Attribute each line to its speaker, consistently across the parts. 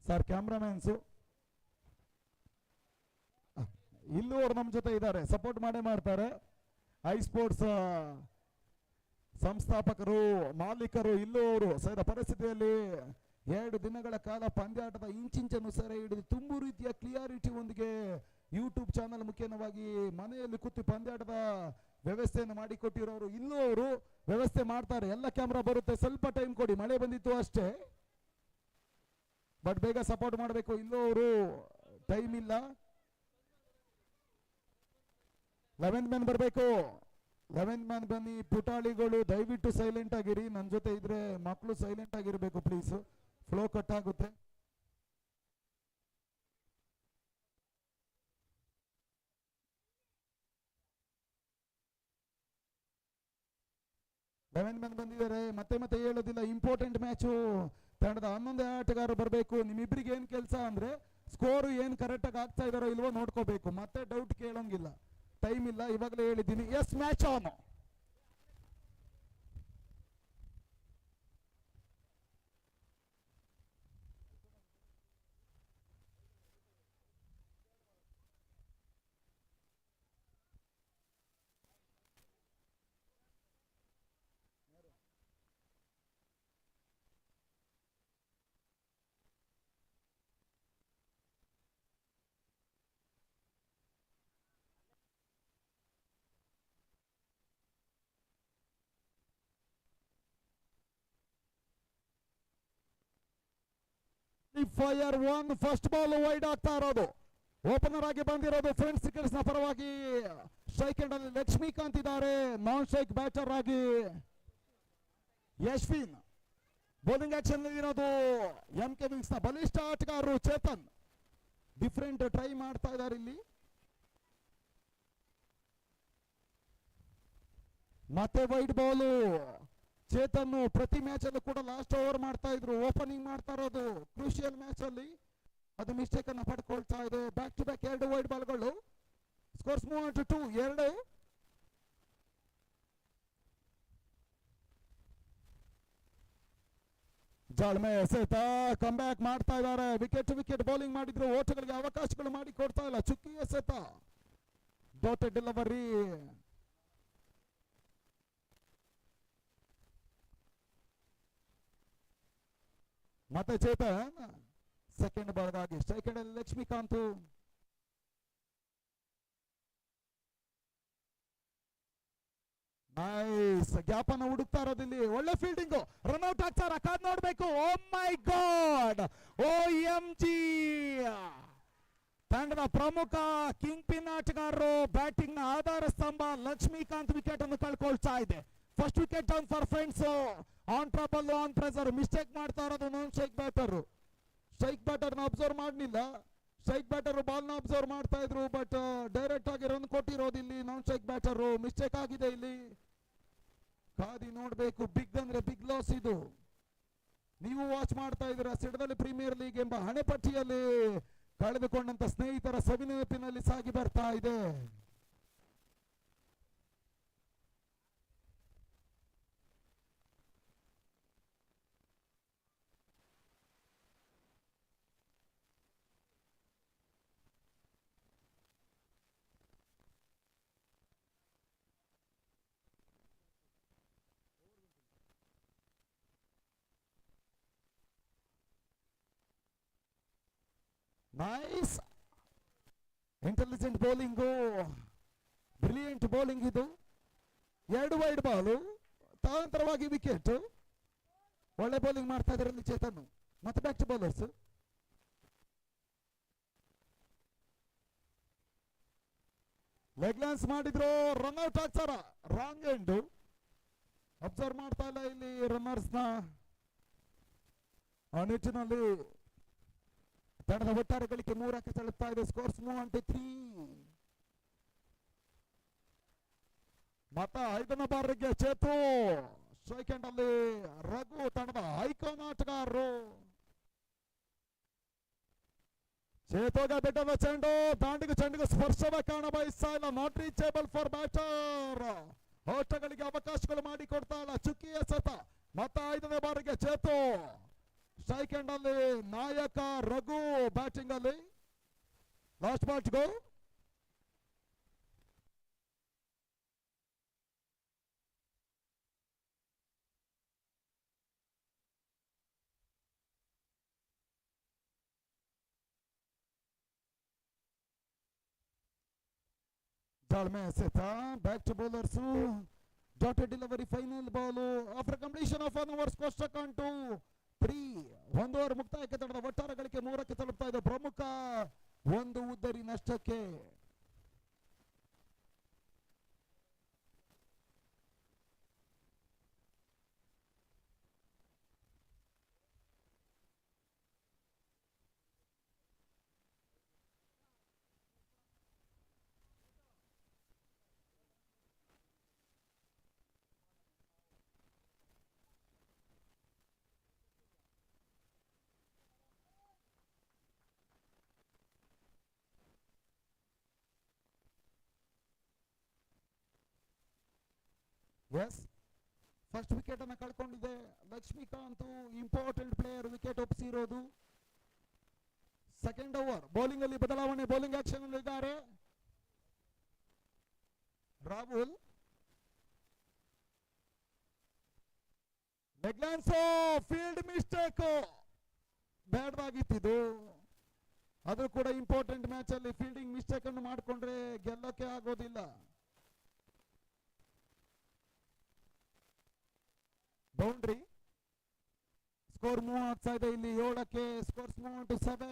Speaker 1: Sir ಕ್ಯಾಮ್ರಾಮ್ಯಾನ್ಸು ಇಲ್ಲೂ ಅವ್ರು ನಮ್ಮ ಜೊತೆ ಇದ್ದಾರೆ, ಸಪೋರ್ಟ್ ಮಾಡೇ ಮಾಡ್ತಾರೆ. ಐ ಸ್ಪೋರ್ಟ್ಸ್ ಸಂಸ್ಥಾಪಕರು ಮಾಲೀಕರು ಇಲ್ಲೂ ಅವರು ಸರಿದ ಪರಿಸ್ಥಿತಿಯಲ್ಲಿ 2 ದಿನಗಳ ಕಾಲ ಪಂದ್ಯಾಟದ ಇಂಚಿಂಚನ್ನು ಸೆರೆ ಹಿಡಿದು ತುಂಬು ರೀತಿಯ ಕ್ಲಿಯಾರಿಟಿ ಒಂದಿಗೆ ಯೂಟ್ಯೂಬ್ ಚಾನಲ್ ಮುಖೇನವಾಗಿ ಮನೆಯಲ್ಲಿ ಕೂತು ಪಂದ್ಯಾಟದ ವ್ಯವಸ್ಥೆಯನ್ನು ಮಾಡಿಕೊಟ್ಟಿರೋರು ಇಲ್ಲೂ ಅವರು ವ್ಯವಸ್ಥೆ ಮಾಡ್ತಾರೆ. ಎಲ್ಲ ಕ್ಯಾಮ್ರಾ ಬರುತ್ತೆ, ಸ್ವಲ್ಪ ಟೈಮ್ ಕೊಡಿ, ಮಳೆ ಬಂದಿತ್ತು ಅಷ್ಟೇ, ಬಟ್ ಬೇಗ ಸಪೋರ್ಟ್ ಮಾಡಬೇಕು. ಇಲ್ಲೂ ಅವರು ಟೈಮ್ ಇಲ್ಲ. 11th ಮ್ಯಾನ್ ಬರಬೇಕು. 11th ಮ್ಯಾನ್ ಬನ್ನಿ. ಪುಟಾಳಿಗಳು ದಯವಿಟ್ಟು ಸೈಲೆಂಟ್ ಆಗಿರಿ, ನನ್ನ ಜೊತೆ ಇದ್ರೆ ಮಕ್ಕಳು ಸೈಲೆಂಟ್ ಆಗಿರ್ಬೇಕು ಪ್ಲೀಸ್, ಫ್ಲೋ ಕಟ್ ಆಗುತ್ತೆ. ಲೆವೆನ್ ಮ್ಯಾನ್ ಬಂದಿದ್ದಾರೆ, ಮತ್ತೆ ಮತ್ತೆ ಹೇಳೋದಿಲ್ಲ. ಇಂಪಾರ್ಟೆಂಟ್ ಮ್ಯಾಚು, ತಂಡದ 11 ಆಟಗಾರರು ಬರಬೇಕು. ನಿಮ್ಮಿಬ್ಬರಿಗೆ ಏನ್ ಕೆಲಸ ಅಂದ್ರೆ ಸ್ಕೋರ್ ಏನ್ ಕರೆಕ್ಟ್ ಆಗಿ ಆಗ್ತಾ ಇದಾರೋ ಇಲ್ವೋ ನೋಡ್ಕೋಬೇಕು, ಮತ್ತೆ ಡೌಟ್ ಕೇಳೋಂಗಿಲ್ಲ. ಟೈಮ್ ಇಲ್ಲ, ಇವಾಗಲೇ ಹೇಳಿದ್ದೀನಿ. Yes, match on. Fire 1, first ball wide ಆಗ್ತಾ ಇರೋದು. ಓಪನರ್ ಆಗಿ ಬಂದಿರೋದು ಫ್ರೆಂಡ್ಸ್ ಕ್ರಿಕೆಟ್ಸ್ ನ ಪರವಾಗಿ ಸ್ಟ್ರೈಕ್ ಎಂಡ್ ಅಲ್ಲಿ ಲಕ್ಷ್ಮೀಕಾಂತ್ ಇದ್ದಾರೆ. ನಾನ್ ಸ್ಟ್ರೈಕ್ ಬ್ಯಾಟರ್ ಆಗಿ ಯಶ್ವಿನ್. ಬೌಲಿಂಗ್ ಆಕ್ಷನ್ ಇರೋದು MK ವಿಂಗ್ಸ್ ನ ಬಲಿಷ್ಠ ಆಟಗಾರರು ಚೇತನ್. ಡಿಫರೆಂಟ್ ಟ್ರೈ ಮಾಡ್ತಾ ಇದ್ದಾರೆ ಇಲ್ಲಿ. ಮತ್ತೆ ವೈಡ್ ಬಾಲು. ಚೇತನ್ ಪ್ರತಿ ಮ್ಯಾಚ್ ಅಲ್ಲೂ ಕೂಡ ಲಾಸ್ಟ್ ಓವರ್ ಮಾಡ್ತಾ ಇದ್ರು, ಓಪನಿಂಗ್ ಮಾಡ್ತಾ ಇರೋದು ಕ್ರೂಷಿಯಲ್ ಮ್ಯಾಚ್ ಅಲ್ಲಿ ಅದು ಮಿಸ್ಟೇಕ್ ಅನ್ನ ಪಡ್ಕೊಳ್ತಾ ಇದೆ. ಬ್ಯಾಕ್ ಟು ಬ್ಯಾಕ್ 2 ವೈಡ್ ಬಾಲ್ಗಳು. Scores move on to 2. 2 ಜಾಳ್ಮೆ ಎಸೆತ ಕಮ್ ಬ್ಯಾಕ್ ಮಾಡ್ತಾ ಇದ್ದಾರೆ. ವಿಕೆಟ್ ಟು ವಿಕೆಟ್ ಬೌಲಿಂಗ್ ಮಾಡಿದ್ರು, ಓಟಗಳಿಗೆ ಅವಕಾಶಗಳು ಮಾಡಿ ಕೊಡ್ತಾ ಇಲ್ಲ. ಚುಕ್ಕಿ ಎಸೆತ, ಡಾಟೆಡ್ ಡೆಲಿವರಿ. ಮತ್ತೆ ಚೇತನ್ ಸೆಕೆಂಡ್ ಬಾಲ್ಗಾಗಿ ಸ್ಟ್ರೈಕ್ ಎಂಡ್ ಅಲ್ಲಿ ಲಕ್ಷ್ಮೀಕಾಂತ್. ನೈಸ್ ಗ್ಯಾಪ್ ಅನ್ನು ಹುಡುಕ್ತಾ ಇರೋದಿಲ್ಲಿ. ಒಳ್ಳೆ ಫೀಲ್ಡಿಂಗ್, ರನ್ಔಟ್ ಆಗ್ತಾರ, ಕಾದ್ ನೋಡ್ಬೇಕು. ಓ ಮೈ ಗಾಡ್, OMG. ತಂಡದ ಪ್ರಮುಖ ಕಿಂಗ್ ಪಿನ್ ಆಟಗಾರರು, ಬ್ಯಾಟಿಂಗ್ ನ ಆಧಾರ ಸ್ತಂಭ ಲಕ್ಷ್ಮೀಕಾಂತ್ ವಿಕೆಟ್ ಅನ್ನು ಕಳ್ಕೊಳ್ತಾ ಇದೆ. First wicket down for friends. On trouble, on pressure. Mistake ಮಾಡ್ತಾ ಇರೋದು ನಾನ್ ಸ್ಟ್ರೈಕ್ ಬ್ಯಾಟರ್. ಸ್ಟ್ರೈಕ್ ಬ್ಯಾಟರ್ ನ ಅಬ್ಸರ್ವ್ ಮಾಡಲಿಲ್ಲ. ಸ್ಟ್ರೈಕ್ ಬ್ಯಾಟರ್ ಬಾಲ್ ನ ಅಬ್ಸರ್ವ್ ಮಾಡ್ತಾ ಇದ್ರು, ಬಟ್ ಡೈರೆಕ್ಟ್ ಆಗಿ ರನ್ ಕೊಟ್ಟಿರೋದು ಇಲ್ಲಿ ನಾನ್ ಸ್ಟ್ರೈಕ್ ಬ್ಯಾಟರ್. ಮಿಸ್ಟೇಕ್ ಆಗಿದೆ ಇಲ್ಲಿ, ಕಾದಿ ನೋಡ್ಬೇಕು. ಬಿಗ್ ಅಂದ್ರೆ ಬಿಗ್ ಲಾಸ್ ಇದು. ನೀವು ವಾಚ್ ಮಾಡ್ತಾ ಇದ್ದೀರಾ ಸಿಡದಲ್ಲಿ ಪ್ರೀಮಿಯರ್ ಲೀಗ್ ಎಂಬ ಹಣೆಪಟ್ಟಿಯಲ್ಲಿ ಕಳೆದುಕೊಂಡಂತ ಸ್ನೇಹಿತರ ಸವಿನೆನಪಿನಲ್ಲಿ ಸಾಗಿ ಬರ್ತಾ ಇದೆ. Nice intelligent bowling, brilliant bowling ಇದು. 2 ವೈಡ್ ಬಾಲು, ತದನಂತರವಾಗಿ ವಿಕೆಟ್. ಒಳ್ಳೆ ಬೌಲಿಂಗ್ ಮಾಡ್ತಾ ಇದ್ದಾರೆ ಚೇತನ್. ಮತ್ತೆ back to bowlers. Leg glance ಮಾಡಿದ್ರು, ರನ್ಔಟ್ ಆಗ್ತಾರ. Wrong end. ಅಬ್ಸರ್ವ್ ಮಾಡ್ತಾ ಇಲ್ಲ ಇಲ್ಲಿ ರನ್ನರ್ಸ್ ನ. ಆ ನಿಟ್ಟಿನಲ್ಲಿ ತಂಡದ ಒಟ್ಟಾರೆ ಗಳಿಕೆ 3ಕ್ಕೆ ತಳ್ಳುತ್ತಾ ಇದೆ. Scores move on to 3. ಮತ 5ನೇ ಬಾರಿಗೆ ಚೇತು. ಸ್ಟ್ರೈಕ್ ಎಂಡ್ ಅಲ್ಲಿ ರಘು, ತಂಡದ ಐಕಾನ್ ಆಟಗಾರರು. ಚೇತೋಗ ಬೆಟ್ಟದ ಚೆಂಡು, ದಾಂಡಿಗೆ ಚೆಂಡಿಗೆ ಸ್ಪರ್ಶವ ಕಾಣ ಬಯಸ್ತಾ ಇಲ್ಲ. Not reachable for batter. ಓಟಗಳಿಗೆ ಅವಕಾಶಗಳು ಮಾಡಿ ಕೊಡ್ತಾ ಇಲ್ಲ. ಚುಕ್ಕಿ ಎಸೆತ. ಮತ 5ನೇ ಬಾರಿಗೆ ಚೇತು. ಸ್ಟ್ರೈಕ್ ಎಂಡ್ ಅಲ್ಲಿ ನಾಯಕ ರಘು ಬ್ಯಾಟಿಂಗ್ ಅಲ್ಲಿ. Last ball go. ತಾಳ್ಮೆ ಎಸೆತ back to bowlers. Dotted delivery final ball after completion of 1 over score struck on to 3. 1 over ಮುಕ್ತಾಯಕ್ಕೆ ತಡೆದ ಒಟ್ಟಾರೆ ಗಳಿಕೆ 3ಕ್ಕೆ ತಲುಪ್ತಾ ಇದೆ. ಪ್ರಮುಖ 1 ಉದ್ದರಿ ನಷ್ಟಕ್ಕೆ. ಎಸ್, ಫಸ್ಟ್ ವಿಕೆಟ್ ಅನ್ನ ಕಳ್ಕೊಂಡಿದೆ ಲಕ್ಷ್ಮೀಕಾಂತ್. ಇಂಪಾರ್ಟೆಂಟ್ ಪ್ಲೇಯರ್ ವಿಕೆಟ್ ಒಪ್ಪಿಸಿರೋದು. ಸೆಕೆಂಡ್ ಓವರ್ ಬೌಲಿಂಗ್ ಅಲ್ಲಿ ಬದಲಾವಣೆ. ಬೌಲಿಂಗ್ ಆಕ್ಷನ್ ಅಲ್ಲಿ ಇದ್ದಾರೆ ರಾಹುಲ್. Leg glance field mistake. ಬೇಡವಾಗಿತ್ತಿದು. ಅದು ಕೂಡ ಇಂಪಾರ್ಟೆಂಟ್ ಮ್ಯಾಚ್ ಅಲ್ಲಿ ಫೀಲ್ಡಿಂಗ್ ಮಿಸ್ಟೇಕ್ ಅನ್ನು ಮಾಡಿಕೊಂಡ್ರೆ ಗೆಲ್ಲಕ್ಕೆ ಆಗೋದಿಲ್ಲ. ಬೌಂಡ್ರಿ. ಸ್ಕೋರ್ ಮೂವ್ ಆಗ್ತಾ ಇದೆ ಇಲ್ಲಿ 7ಕ್ಕೆ. Scores move to 7.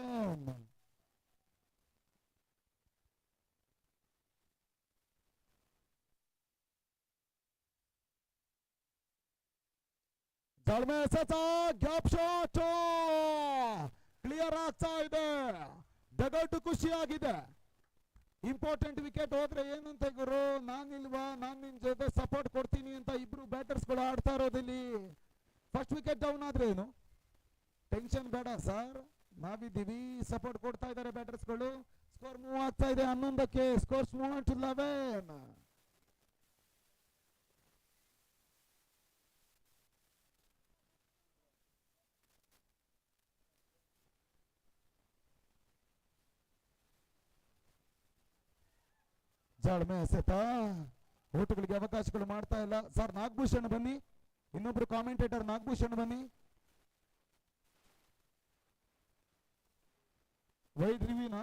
Speaker 1: ತಾಳ್ಮೆ ಎಸೆತ ಗ್ಯಾಪ್ ಶಾಟ್ ಕ್ಲಿಯರ್ ಆಗ್ತಾ ಇದೆ. ಡಗೌಟ್ ಖುಷಿಯಾಗಿದೆ. ಇಂಪಾರ್ಟೆಂಟ್ ವಿಕೆಟ್ ಹೋದ್ರೆ ಏನಂತ ಗುರು, ನಾನಿಲ್ವಾ, ನಾನ್ ನಿನ್ ಜೊತೆ ಸಪೋರ್ಟ್ ಕೊಡ್ತೀನಿ ಅಂತ ಇಬ್ರು ಬ್ಯಾಟರ್ಸ್ ಗಳು ಆಡ್ತಾ ಇರೋದಿಲ್ಲಿ. ಫಸ್ಟ್ ವಿಕೆಟ್ ಡೌನ್ ಆದ್ರೆ ಏನು ಟೆನ್ಷನ್ ಬೇಡ ಸರ್, ನಾವಿದ್ದೀವಿ, ಸಪೋರ್ಟ್ ಕೊಡ್ತಾ ಇದ್ದಾರೆ ಬ್ಯಾಟರ್ಸ್ ಗಳು. ಸ್ಕೋರ್ ಮೂವ್ ಆಗ್ತಾ ಇದೆ 11ಕ್ಕೆ. Scores move to 11. ತಾಳ್ಮೆ ಎಸೆತ ಓಟುಗಳಿಗೆ ಅವಕಾಶಗಳು ಮಾಡ್ತಾ ಇಲ್ಲ ಸರ್. ನಾಗಭೂಷಣ್ ಬನ್ನಿ, ಇನ್ನೊಬ್ರು ಕಾಮೆಂಟೇಟರ್ ನಾಗಭೂಷಣ್ ಬನ್ನಿ. ವೈಡ್ ರಿವ್ಯೂನ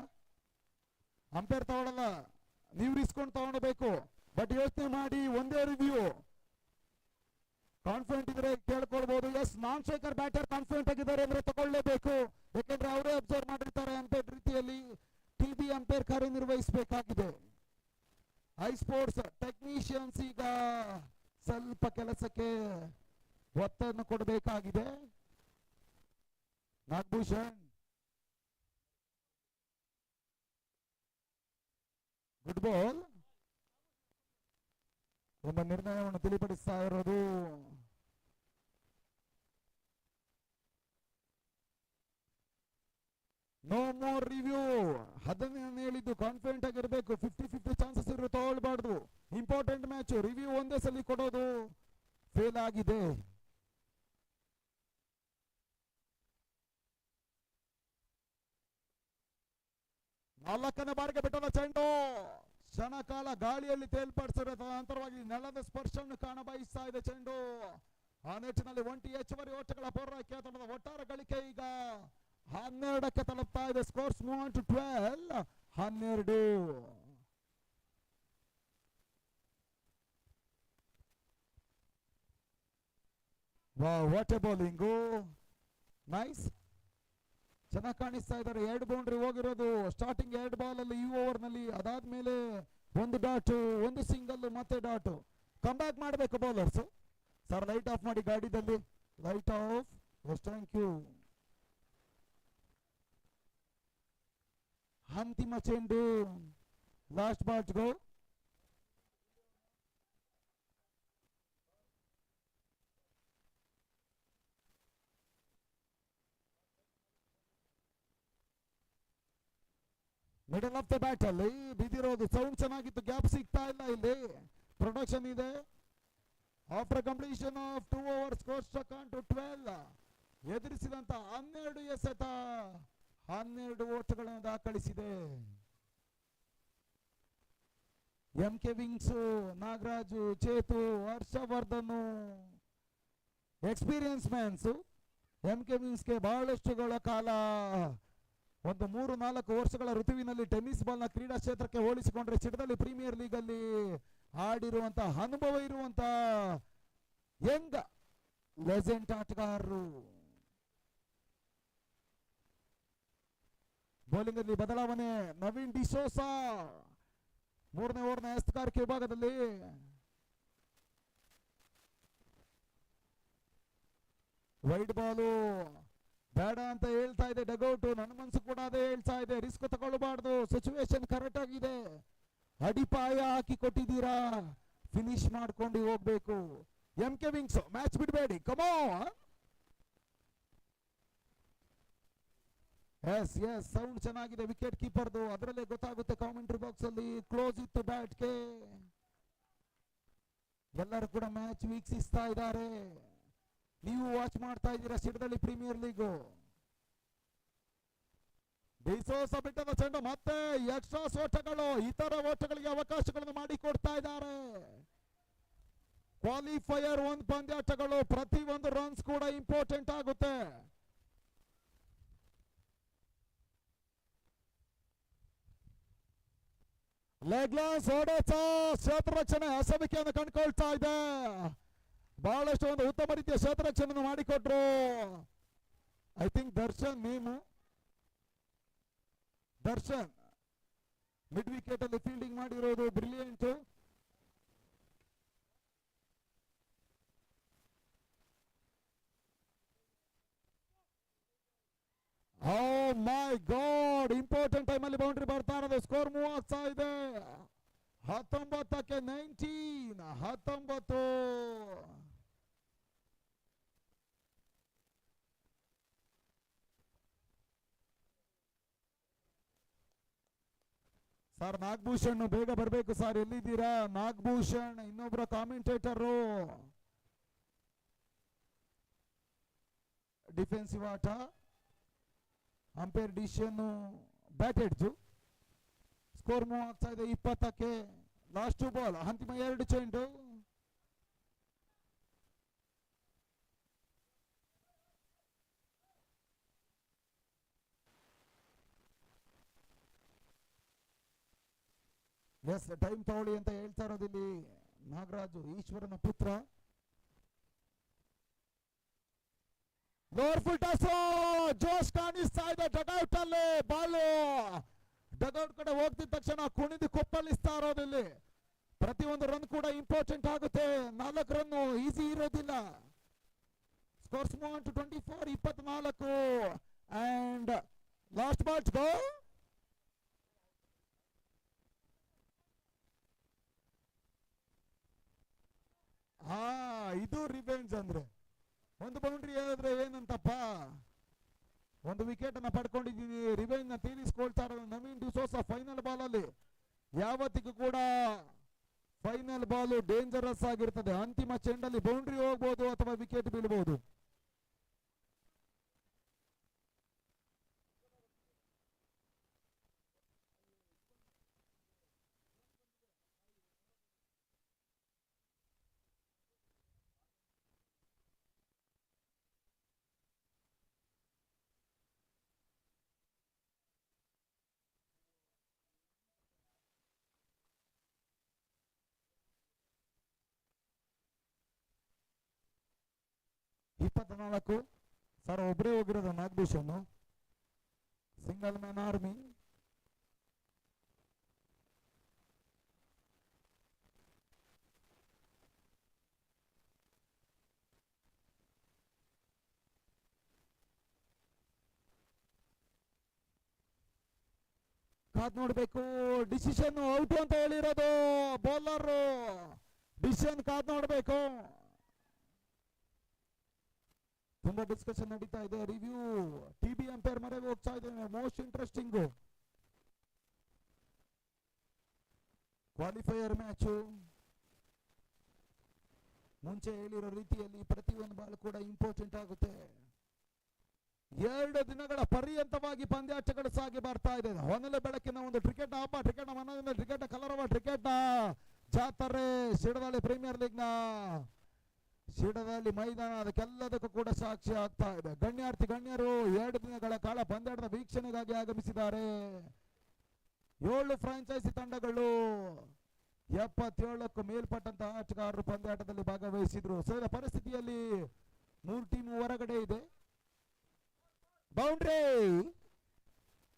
Speaker 1: ಅಂಪೈರ್ ತಗೊಳ್ಳಲ್ಲ, ನೀವು ರಿಸ್ಕೊಂಡು ತಗೊಳ್ಬೇಕು. ಬಟ್ ಯೋಚನೆ ಮಾಡಿ, ಒಂದೇ ರಿವ್ಯೂ. ಕಾನ್ಫಿಡೆಂಟ್ ಇದ್ರೆ ಕೇಳ್ಕೊಳ್ಬಹುದು. Yes, non striker batter confident ಆಗಿದ್ದಾರೆ ಅಂದ್ರೆ ತಗೊಳ್ಳೇಬೇಕು. ಯಾಕೆಂದ್ರೆ ಅವರೇ ಅಬ್ಸರ್ವ್ ಮಾಡಿರ್ತಾರೆ ಅಂಪೈರ್ ರೀತಿಯಲ್ಲಿ. ಟಿಬಿ ಅಂಪೈರ್ ಕಾರ್ಯನಿರ್ವಹಿಸಬೇಕಾಗಿದೆ. ಐ ಸ್ಪೋರ್ಟ್ಸ್ ಟೆಕ್ನಿಷಿಯನ್ಸ್ ಈಗ ಸ್ವಲ್ಪ ಕೆಲಸಕ್ಕೆ ಒತ್ತನ್ನು ಕೊಡಬೇಕಾಗಿದೆ. ನಾಗಭೂಷಣ್ ಗುಡ್ ಬಾಲ್ ಎಂಬ ನಿರ್ಣಯವನ್ನು ತಿಳಿಪಡಿಸ್ತಾ ಇರೋದು. No more review. ಅದನ್ನೇ ಹೇಳಿದ್ದು, ಕಾನ್ಫಿಡೆಂಟ್ ಆಗಿರ್ಬೇಕು. 50-50 ಚಾನ್ಸಸ್ ಇರೋ ತಗೊಳ್ಬಾರ್ದು. Important match. ರಿವ್ಯೂ ಒಂದೇ ಸಲ ಕೊಡೋದು ಫೇಲ್ ಆಗಿದೆ. ನಾಲ್ಕನೇ ಬಾರಿಗೆ ಬಿಟ್ಟಲ್ಲ ಚೆಂಡು. ಕ್ಷಣಕಾಲ ಗಾಳಿಯಲ್ಲಿ ತೇಲ್ಪಡಿಸಿರೋ ಅಂತರವಾಗಿ ನೆಲದ ಸ್ಪರ್ಶವನ್ನು ಕಾಣಬಯಸ್ತಾ ಇದೆ ಚೆಂಡು. ಆ ನಿಟ್ಟಿನಲ್ಲಿ 1 ಹೆಚ್ಚುವರಿ ಓಟಗಳ ಪೌರಾಕ್ಯ ತಂಡದ ಒಟ್ಟಾರೆ ಗಳಿಕೆ ಈಗ 12ಕ್ಕೆ ತಲುಪ್ತಾ ಇದೆ. Scores move to 12. 12. What a bowling. Nice. ಚೆನ್ನಾಗಿ ಕಾಣಿಸ್ತಾ ಇದ್ದಾರೆ. 2 ಬೌಂಡ್ರಿ ಹೋಗಿರೋದು ಸ್ಟಾರ್ಟಿಂಗ್ 2 ಬಾಲ್ ಅಲ್ಲಿ ಈ ಓವರ್ ನಲ್ಲಿ. ಅದಾದ್ಮೇಲೆ 1 ಡಾಟ್, 1 ಸಿಂಗಲ್, ಮತ್ತೆ ಡಾಟ್. ಕಮ್ ಬ್ಯಾಕ್ ಮಾಡಬೇಕು ಬೌಲರ್ಸ್. ಸರ್ ಲೈಟ್ ಆಫ್ ಮಾಡಿ ಗಾಡಿದಲ್ಲಿ. Light off. Yes, thank you. ಅಂತಿಮ ಚೆಂಡು. Last ball go. Middle of the bat ಅಲ್ಲಿ ಬಿದ್ದಿರೋದು. ಸೌಂಡ್ ಚೆನ್ನಾಗಿತ್ತು, ಗ್ಯಾಪ್ ಸಿಗ್ತಾ ಇಲ್ಲ ಇಲ್ಲಿ. ಪ್ರೊಡಕ್ಷನ್ ಇದೆ. After completion of 2 over score struck on to 12. ಎದುರಿಸಿದಂತ 12 ಎಸೆತ 12 ಓಟಗಳನ್ನು ದಾಖಲಿಸಿದೆ. MK wings, Nagaraju, Chethu, Harshavardhan experience mans. ಎಂಕೆ ವಿಂಗ್ಸ್ಗೆ ಬಹಳಷ್ಟುಗಳ ಕಾಲ ಒಂದು 3-4 ವರ್ಷಗಳ ಋತುವಿನಲ್ಲಿ ಟೆನ್ನಿಸ್ ಬಾಲ್ನ ಕ್ರೀಡಾ ಕ್ಷೇತ್ರಕ್ಕೆ ಹೋಲಿಸಿಕೊಂಡ್ರೆ ಸಿಡದಲ್ಲಿ ಪ್ರೀಮಿಯರ್ ಲೀಗ್ ಅಲ್ಲಿ ಆಡಿರುವಂತಹ ಅನುಭವ ಇರುವಂತಹ ಯಂಗ್ ಲೆಜೆಂಡ್ ಆಟಗಾರರು. ಬೌಲಿಂಗ್ ಅಲ್ಲಿ ಬದಲಾವಣೆ, ನವೀನ್ ಡಿಸೋಸಾ 3ನೇ ಓವರ್ನ ಎಸ್ತುಗಾರಿಕೆ ವಿಭಾಗದಲ್ಲಿ ವೈಡ್ ಬಾಲು ಬೇಡ ಅಂತ ಹೇಳ್ತಾ ಇದೆ ಡಗೌಟ್. ನನ್ನ ಮನಸ್ಸು ಕೂಡ ಅದೇ ಹೇಳ್ತಾ ಇದೆ, ರಿಸ್ಕ್ ತಗೊಳ್ಬಾರ್ದು, ಸಿಚುವೇಶನ್ ಕರೆಕ್ಟ್ ಆಗಿದೆ, ಅಡಿಪಾಯ ಹಾಕಿ ಕೊಟ್ಟಿದ್ದೀರಾ, ಫಿನಿಶ್ ಮಾಡ್ಕೊಂಡು ಹೋಗ್ಬೇಕು. ಎಂಕೆ ವಿಂಗ್ಸ್ ಮ್ಯಾಚ್ ಬಿಡಬೇಡಿ, ಕಮೋ. ಎಸ್ ಎಸ್ ಸೌಂಡ್ ಚೆನ್ನಾಗಿದೆ ವಿಕೆಟ್ ಕೀಪರ್ದು, ಅದರಲ್ಲೇ ಗೊತ್ತಾಗುತ್ತೆ ಕಾಮೆಂಟ್ರಿ ಬಾಕ್ಸ್ ಅಲ್ಲಿ. ಕ್ಲೋಸ್ ಇತ್ತು ಬ್ಯಾಟ್ಗೆ, ಎಲ್ಲರೂ ಕೂಡ ಮ್ಯಾಚ್ ವೀಕ್ಷಿಸ್ತಾ ಇದ್ದಾರೆ, ನೀವು ವಾಚ್ ಮಾಡ್ತಾ ಇದ್ದೀರಾ ಸಿಡದಲ್ಲಿ ಪ್ರೀಮಿಯರ್ ಲೀಗು. ಡಿಸೋಸ ಬಿಟ್ಟದ ಚೆಂಡು, ಮತ್ತೆ ಎಕ್ಸ್ಟ್ರಾ ಓಟಗಳು, ಇತರ ಓಟಗಳಿಗೆ ಅವಕಾಶಗಳನ್ನು ಮಾಡಿಕೊಡ್ತಾ ಇದ್ದಾರೆ. ಕ್ವಾಲಿಫೈಯರ್ 1 ಪಂದ್ಯಾಟಗಳು, ಪ್ರತಿ ಒಂದು ರನ್ಸ್ ಕೂಡ ಇಂಪಾರ್ಟೆಂಟ್ ಆಗುತ್ತೆ. ಲೆಗ್ಲಾನ್ಸ್ ಹೊಡೆತ ಕ್ಷೇತ್ರರಕ್ಷಣೆ ಅಸಮಿಕೆಯನ್ನು ಕಂಡುಕೊಳ್ತಾ ಇದೆ. ಬಹಳಷ್ಟು ಒಂದು ಉತ್ತಮ ರೀತಿಯ ಕ್ಷೇತ್ರರಕ್ಷಣೆಯನ್ನು ಮಾಡಿಕೊಟ್ರು. I think Darshan name, Darshan mid wicket ಅಲ್ಲಿ ಫೀಲ್ಡಿಂಗ್ ಮಾಡಿರೋದು ಬ್ರಿಲಿಯಂಟ್. ಓ ಮೈ ಗಾಡ್, ಇಂಪಾರ್ಟೆಂಟ್ ಟೈಮ್ ಅಲ್ಲಿ ಬೌಂಡ್ರಿ ಬರ್ತಾ ಇರೋದು. ಸ್ಕೋರ್ ಮೂವ್ ಆಗ್ತಾ ಇದೆ 19ಕ್ಕೆ 19. ಸರ್ ನಾಗಭೂಷಣ್ ಬೇಗ ಬರಬೇಕು ಸರ್, ಎಲ್ಲಿದ್ದೀರಾ ನಾಗಭೂಷಣ್? ಇನ್ನೊಬ್ಬರ ಕಾಮೆಂಟೇಟರು. ಡಿಫೆನ್ಸಿವ್ ಆಟ, umpire decision bat edge. Score move ಆಗ್ತಾ ಇದೆ 20ಕ್ಕೆ. ಲಾಸ್ಟ್ ಬಾಲ್, ಅಂತಿಮ 2 ಚೆಂಡು. ಎಸ್ ಟೈಮ್ ತಗೊಳ್ಳಿ ಅಂತ ಹೇಳ್ತಾ ಇರೋದಿಲ್ಲಿ ನಾಗರಾಜು, ಈಶ್ವರನ ಪುತ್ರ. ಲೋವರ್ ಫುಲ್ ಟಾಸ್, ಜೋಶ್ ಕಾಣಿಸ್ತಾ ಇದೆ ಡಗೌಟ್ ಅಲ್ಲಿ. ಬಾಲು ಡಗೌಟ್ ಕಡೆ ಹೋಗ್ತಿದ ತಕ್ಷಣ ಕುಣಿದು ಕೊಪ್ಪಳಿಸ್ತಾ ಇರೋದಿಲ್ಲಿ. ಪ್ರತಿಯೊಂದು ರನ್ ಕೂಡ ಇಂಪಾರ್ಟೆಂಟ್ ಆಗುತ್ತೆ, 4 ರನ್ ಈಸಿ ಇರೋದಿಲ್ಲ. Scores move to 24, 24 and last ball go. ಇದು ರಿವೆಂಜ್ ಅಂದ್ರೆ, ಒಂದು ಬೌಂಡ್ರಿ ಹೇಳಿದ್ರೆ ಏನಂತಪ್ಪ, ಒಂದು ವಿಕೆಟ್ ಅನ್ನ ಪಡ್ಕೊಂಡಿದ್ದೀನಿ, ರಿವೆಂಜ್ ನ ತೀರಿಸಿಕೊಳ್ತಾ ಇರೋದು ನವೀನ್ ಡಿಸೋಸಾ. ಫೈನಲ್ ಬಾಲ್ ಅಲ್ಲಿ ಯಾವತ್ತಿಗೂ ಕೂಡ ಫೈನಲ್ ಬಾಲ್ ಡೇಂಜರಸ್ ಆಗಿರ್ತದೆ. ಅಂತಿಮ ಚೆಂಡಲ್ಲಿ ಬೌಂಡ್ರಿ ಹೋಗ್ಬೋದು ಅಥವಾ ವಿಕೆಟ್ ಬೀಳ್ಬಹುದು. ಸರ್ ಒಬ್ಬರೇ ಹೋಗಿರೋದು ನಾಗಭೂಷಣ್, ಸಿಂಗಲ್ ಮ್ಯಾನ್ ಆರ್ಮಿ. ಕಾದ್ ನೋಡ್ಬೇಕು, ಡಿಸಿಷನ್ ಔಟ್ ಅಂತ ಹೇಳಿರೋದು ಬೌಲರ್. ಡಿಸಿಷನ್ ಕಾದ್ ನೋಡ್ಬೇಕು. ತುಂಬಾ ಡಿಸ್ಕಷನ್ ನಡೀತಾ ಇದೆ, ರಿವ್ಯೂ ಟಿಬಿ ಅಂಪೈರ್ ಮರೆ ಹೋಗ್ತಾ ಇದೆ. Most interesting qualifier match. ಮುಂಚೆ ಹೇಳಿರೋ ರೀತಿಯಲ್ಲಿ ಪ್ರತಿಯೊಂದು ಬಾಲ್ ಕೂಡ ಇಂಪಾರ್ಟೆಂಟ್ ಆಗುತ್ತೆ. 2 ದಿನಗಳ ಪರ್ಯಂತವಾಗಿ ಪಂದ್ಯಾಟಗಳು ಸಾಗಿ ಬರ್ತಾ ಇದೆ. ಹೊನಲು ಬೆಳಕಿನ ಒಂದು ಕ್ರಿಕೆಟ್ ಹಬ್ಬ, ಕ್ರಿಕೆಟ್ ಮನೋರಂಜನೆ, ಕ್ರಿಕೆಟ್ ಕಲರವ, ಕ್ರಿಕೆಟ್ ಜಾತ್ರೆ ಶಿಡದಳ್ಳಿ ಪ್ರೀಮಿಯರ್ ಲೀಗ್ ನ ಶಿಡದಳ್ಳಿ ಮೈದಾನ ಅದಕ್ಕೆಲ್ಲದಕ್ಕೂ ಕೂಡ ಸಾಕ್ಷಿ ಆಗ್ತಾ ಇದೆ. ಗಣ್ಯರು 2 ದಿನಗಳ ಕಾಲ ಪಂದ್ಯಾಟದ ವೀಕ್ಷಣೆಗಾಗಿ ಆಗಮಿಸಿದ್ದಾರೆ. 7 ಫ್ರಾಂಚೈಸಿ ತಂಡಗಳು 77ಕ್ಕೂ ಮೇಲ್ಪಟ್ಟಂತಹ ಆಟಗಾರರು ಪಂದ್ಯಾಟದಲ್ಲಿ ಭಾಗವಹಿಸಿದ್ರು. ಸರಿದ ಪರಿಸ್ಥಿತಿಯಲ್ಲಿ 3 ಟೀಮ್ ಹೊರಗಡೆ ಇದೆ. ಬೌಂಡ್ರಿ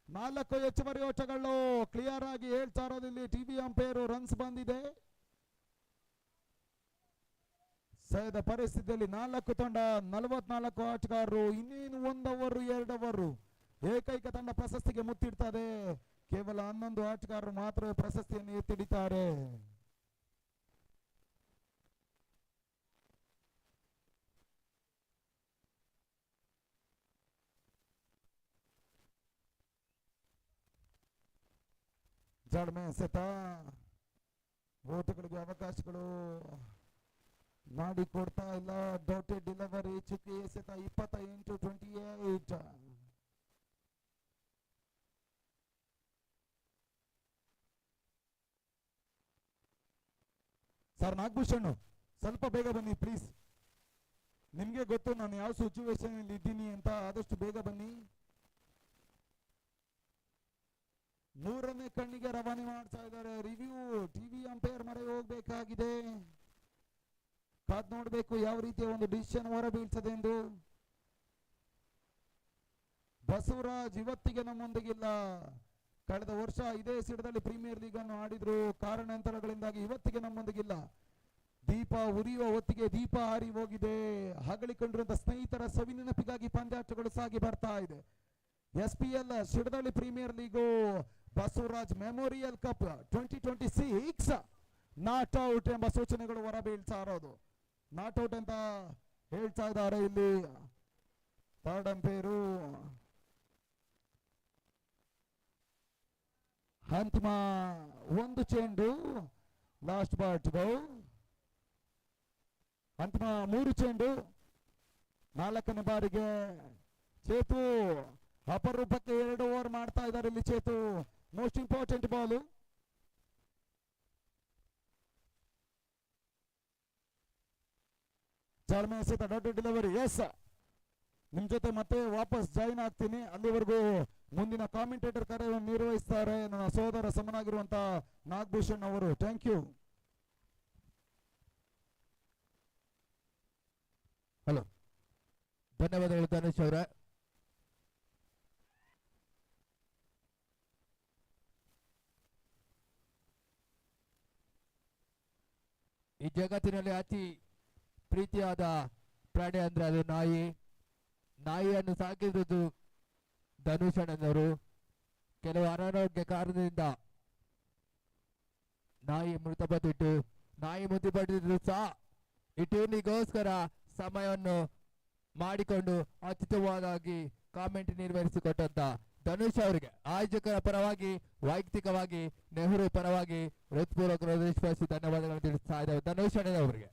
Speaker 1: 4 ಹೆಚ್ಚುವರಿ ಓಟಗಳು ಕ್ಲಿಯರ್ ಆಗಿ ಹೇಳ್ತಾ ಇರೋದಿಲ್ಲಿ ಟಿವಿ ಅಂಪೈರ್ ರನ್ಸ್ ಬಂದಿದೆ. ಸರಿದ ಪರಿಸ್ಥಿತಿಯಲ್ಲಿ 4 ತಂಡ 44 ಆಟಗಾರರು. ಇನ್ನೇನು 1 ಓವರ್ 2 ಓವರ್ ಏಕೈಕ ತಂಡ ಪ್ರಶಸ್ತಿಗೆ ಮುತ್ತಿಡ್ತದೆ. ಕೇವಲ 11 ಆಟಗಾರರು ಮಾತ್ರ ಪ್ರಶಸ್ತಿಯನ್ನು ಎತ್ತಿಡಿತಾರೆ. ಜಾಡ್ಮೆ ಎಸೆತ ಓಟಗಳಿಗೆ ಅವಕಾಶಗಳು ಮಾಡಿಕೊಡ್ತಾ ಇಲ್ಲ. ಡೌಟೆಡ್ ಡೆಲಿವರಿ ಚುಕ್ಕಿ ಎಸೆತ 28-28. ಸರ್ ನಾಗಭೂಷಣ್ ಸ್ವಲ್ಪ ಬೇಗ ಬನ್ನಿ ಪ್ಲೀಸ್. ನಿಮ್ಗೆ ಗೊತ್ತು ನಾನು ಯಾವ ಸಿಚುವೇಶನ್ ಅಲ್ಲಿ ಇದ್ದೀನಿ ಅಂತ. ಆದಷ್ಟು ಬೇಗ ಬನ್ನಿ. 3ನೇ ಕಣ್ಣಿಗೆ ರವಾನೆ ಮಾಡ್ತಾ ಇದ್ದಾರೆ. ರಿವ್ಯೂ ಟಿವಿ ಅಂಪೈರ್ ಮೊರೆ ಹೋಗ್ಬೇಕಾಗಿದೆ. ಕಾದ್ ನೋಡ್ಬೇಕು ಯಾವ ರೀತಿಯ ಒಂದು ಡಿಸಿಷನ್ ಹೊರ ಬೀಳ್ತದೆ ಎಂದು. ಬಸವರಾಜ್ ಇವತ್ತಿಗೆ ನಮ್ಮೊಂದಿಗಿಲ್ಲ. ಕಳೆದ ವರ್ಷ ಇದೇ ಸಿಡದಲ್ಲಿ ಪ್ರೀಮಿಯರ್ ಲೀಗ್ ಅನ್ನು ಆಡಿದ್ರು. ಕಾರಣಾಂತರಗಳಿಂದಾಗಿ ಇವತ್ತಿಗೆ ನಮ್ಮೊಂದಿಗಿಲ್ಲ. ದೀಪ ಉರಿಯುವ ಹೊತ್ತಿಗೆ ದೀಪ ಹಾರಿ ಹೋಗಿದೆ. ಹಗಳಿಕೊಂಡಿರುವಂತಹ ಸ್ನೇಹಿತರ ಸವಿನೆನಪಿಗಾಗಿ ಪಂದ್ಯಾಟಗಳು ಸಾಗಿ ಬರ್ತಾ ಇದೆ. SPL ಸಿಡದಲ್ಲಿ premier league Basavaraj memorial cup 2026 not out ಎಂಬ ಸೂಚನೆಗಳು ಹೊರ ಬೀಳ್ತಾ ಇರೋದು. ನಾಟ್ ಔಟ್ ಅಂತ ಹೇಳ್ತಾ ಇದ್ದಾರೆ ಇಲ್ಲಿ ಥರ್ಡ್ ಅಂಪೈರು. ಅಂತಿಮ 1 ಚೆಂಡು ಲಾಸ್ಟ್ ಬಾಟ್ ಗೋ. ಅಂತಿಮ 3 ಚೆಂಡು 4ನೇ ಬಾರಿಗೆ ಚೇತು ಅಪರೂಪಕ್ಕೆ 2 ಓವರ್ ಮಾಡ್ತಾ ಇದ್ದಾರೆ ಇಲ್ಲಿ ಚೇತು. Most important ball. ಚಾಲ್ಮೆ ಎಸೆತ ಡಾಟ್ ಡೆಲಿವರಿ. ಎಸ್, ನಿಮ್ ಜೊತೆ ಮತ್ತೆ ವಾಪಸ್ ಜಾಯಿನ್ ಆಗ್ತೀನಿ. ಅಲ್ಲಿವರೆಗೂ ಮುಂದಿನ ಕಾಮೆಂಟೇಟರ್ ಕಾರ್ಯವನ್ನು ನಿರ್ವಹಿಸ್ತಾರೆ ನನ್ನ ಸೋದರ ಸಮನಾಗಿರುವಂತ ನಾಗಭೂಷಣ್ ಅವರು. Thank you.
Speaker 2: ಹಲೋ, ಧನ್ಯವಾದಗಳು ಧನುಷ್ ಅವರೇ. ಈ ಜಗತ್ತಿನಲ್ಲಿ ಅತಿ ಪ್ರೀತಿಯಾದ ಪ್ರಾಣಿ ಅಂದ್ರೆ ಅದು ನಾಯಿ. ನಾಯಿಯನ್ನು ಸಾಕಿರುವುದು ಧನುಷ್ ಅಣ್ಣನವರು. ಕೆಲವು ಅನಾರೋಗ್ಯ ಕಾರಣದಿಂದ ನಾಯಿ ಮೃತಪಟ್ಟಿತ್ತು. ನಾಯಿ ಮೃತಪಟ್ಟಿದ್ರು ಸಹ ಈ ಟೂರ್ನಿಗೋಸ್ಕರ ಸಮಯವನ್ನು ಮಾಡಿಕೊಂಡು ಅತ್ಯುತ್ತಮವಾಗಿ ಕಾಮೆಂಟ್ ನಿರ್ವಹಿಸಿಕೊಟ್ಟಂತ ಧನುಷ್ ಅವರಿಗೆ ಆಯೋಜಕರ ಪರವಾಗಿ, ವೈಯಕ್ತಿಕವಾಗಿ, ನೆಹರು ಪರವಾಗಿ ಹೃತ್ಪೂರ್ವಕ ಧನ್ಯವಾದಗಳನ್ನು ತಿಳಿಸ್ತಾ ಇದ್ದೇವೆ ಧನುಷ್ ಅಣ್ಣನವರಿಗೆ.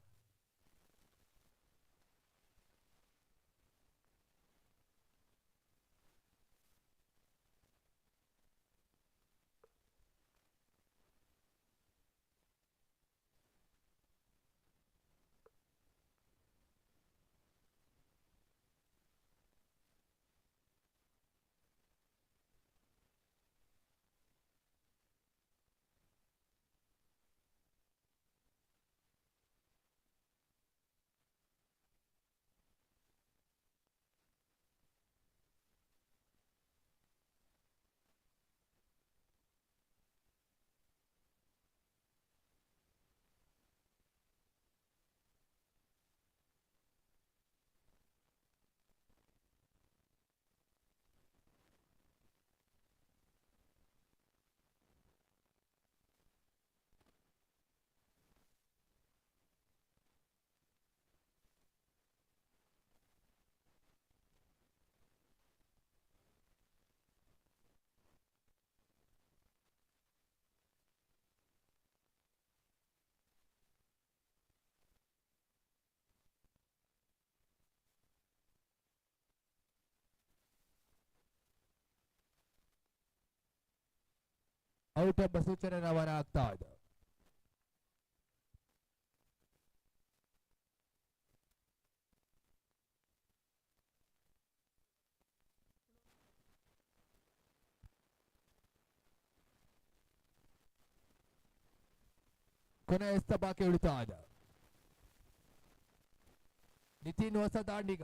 Speaker 2: ಔಟ್ ಎಂಬ ಸೂಚನೆ ರವಾನೆ ಆಗ್ತಾ ಇದೆ. ಕೊನೆ ಎಸ್ತ ಬಾಕಿ ಉಳಿತಾ ಇದೆ. ನಿತಿನ್ ಹೊಸ ದಾಂಡಿಗ.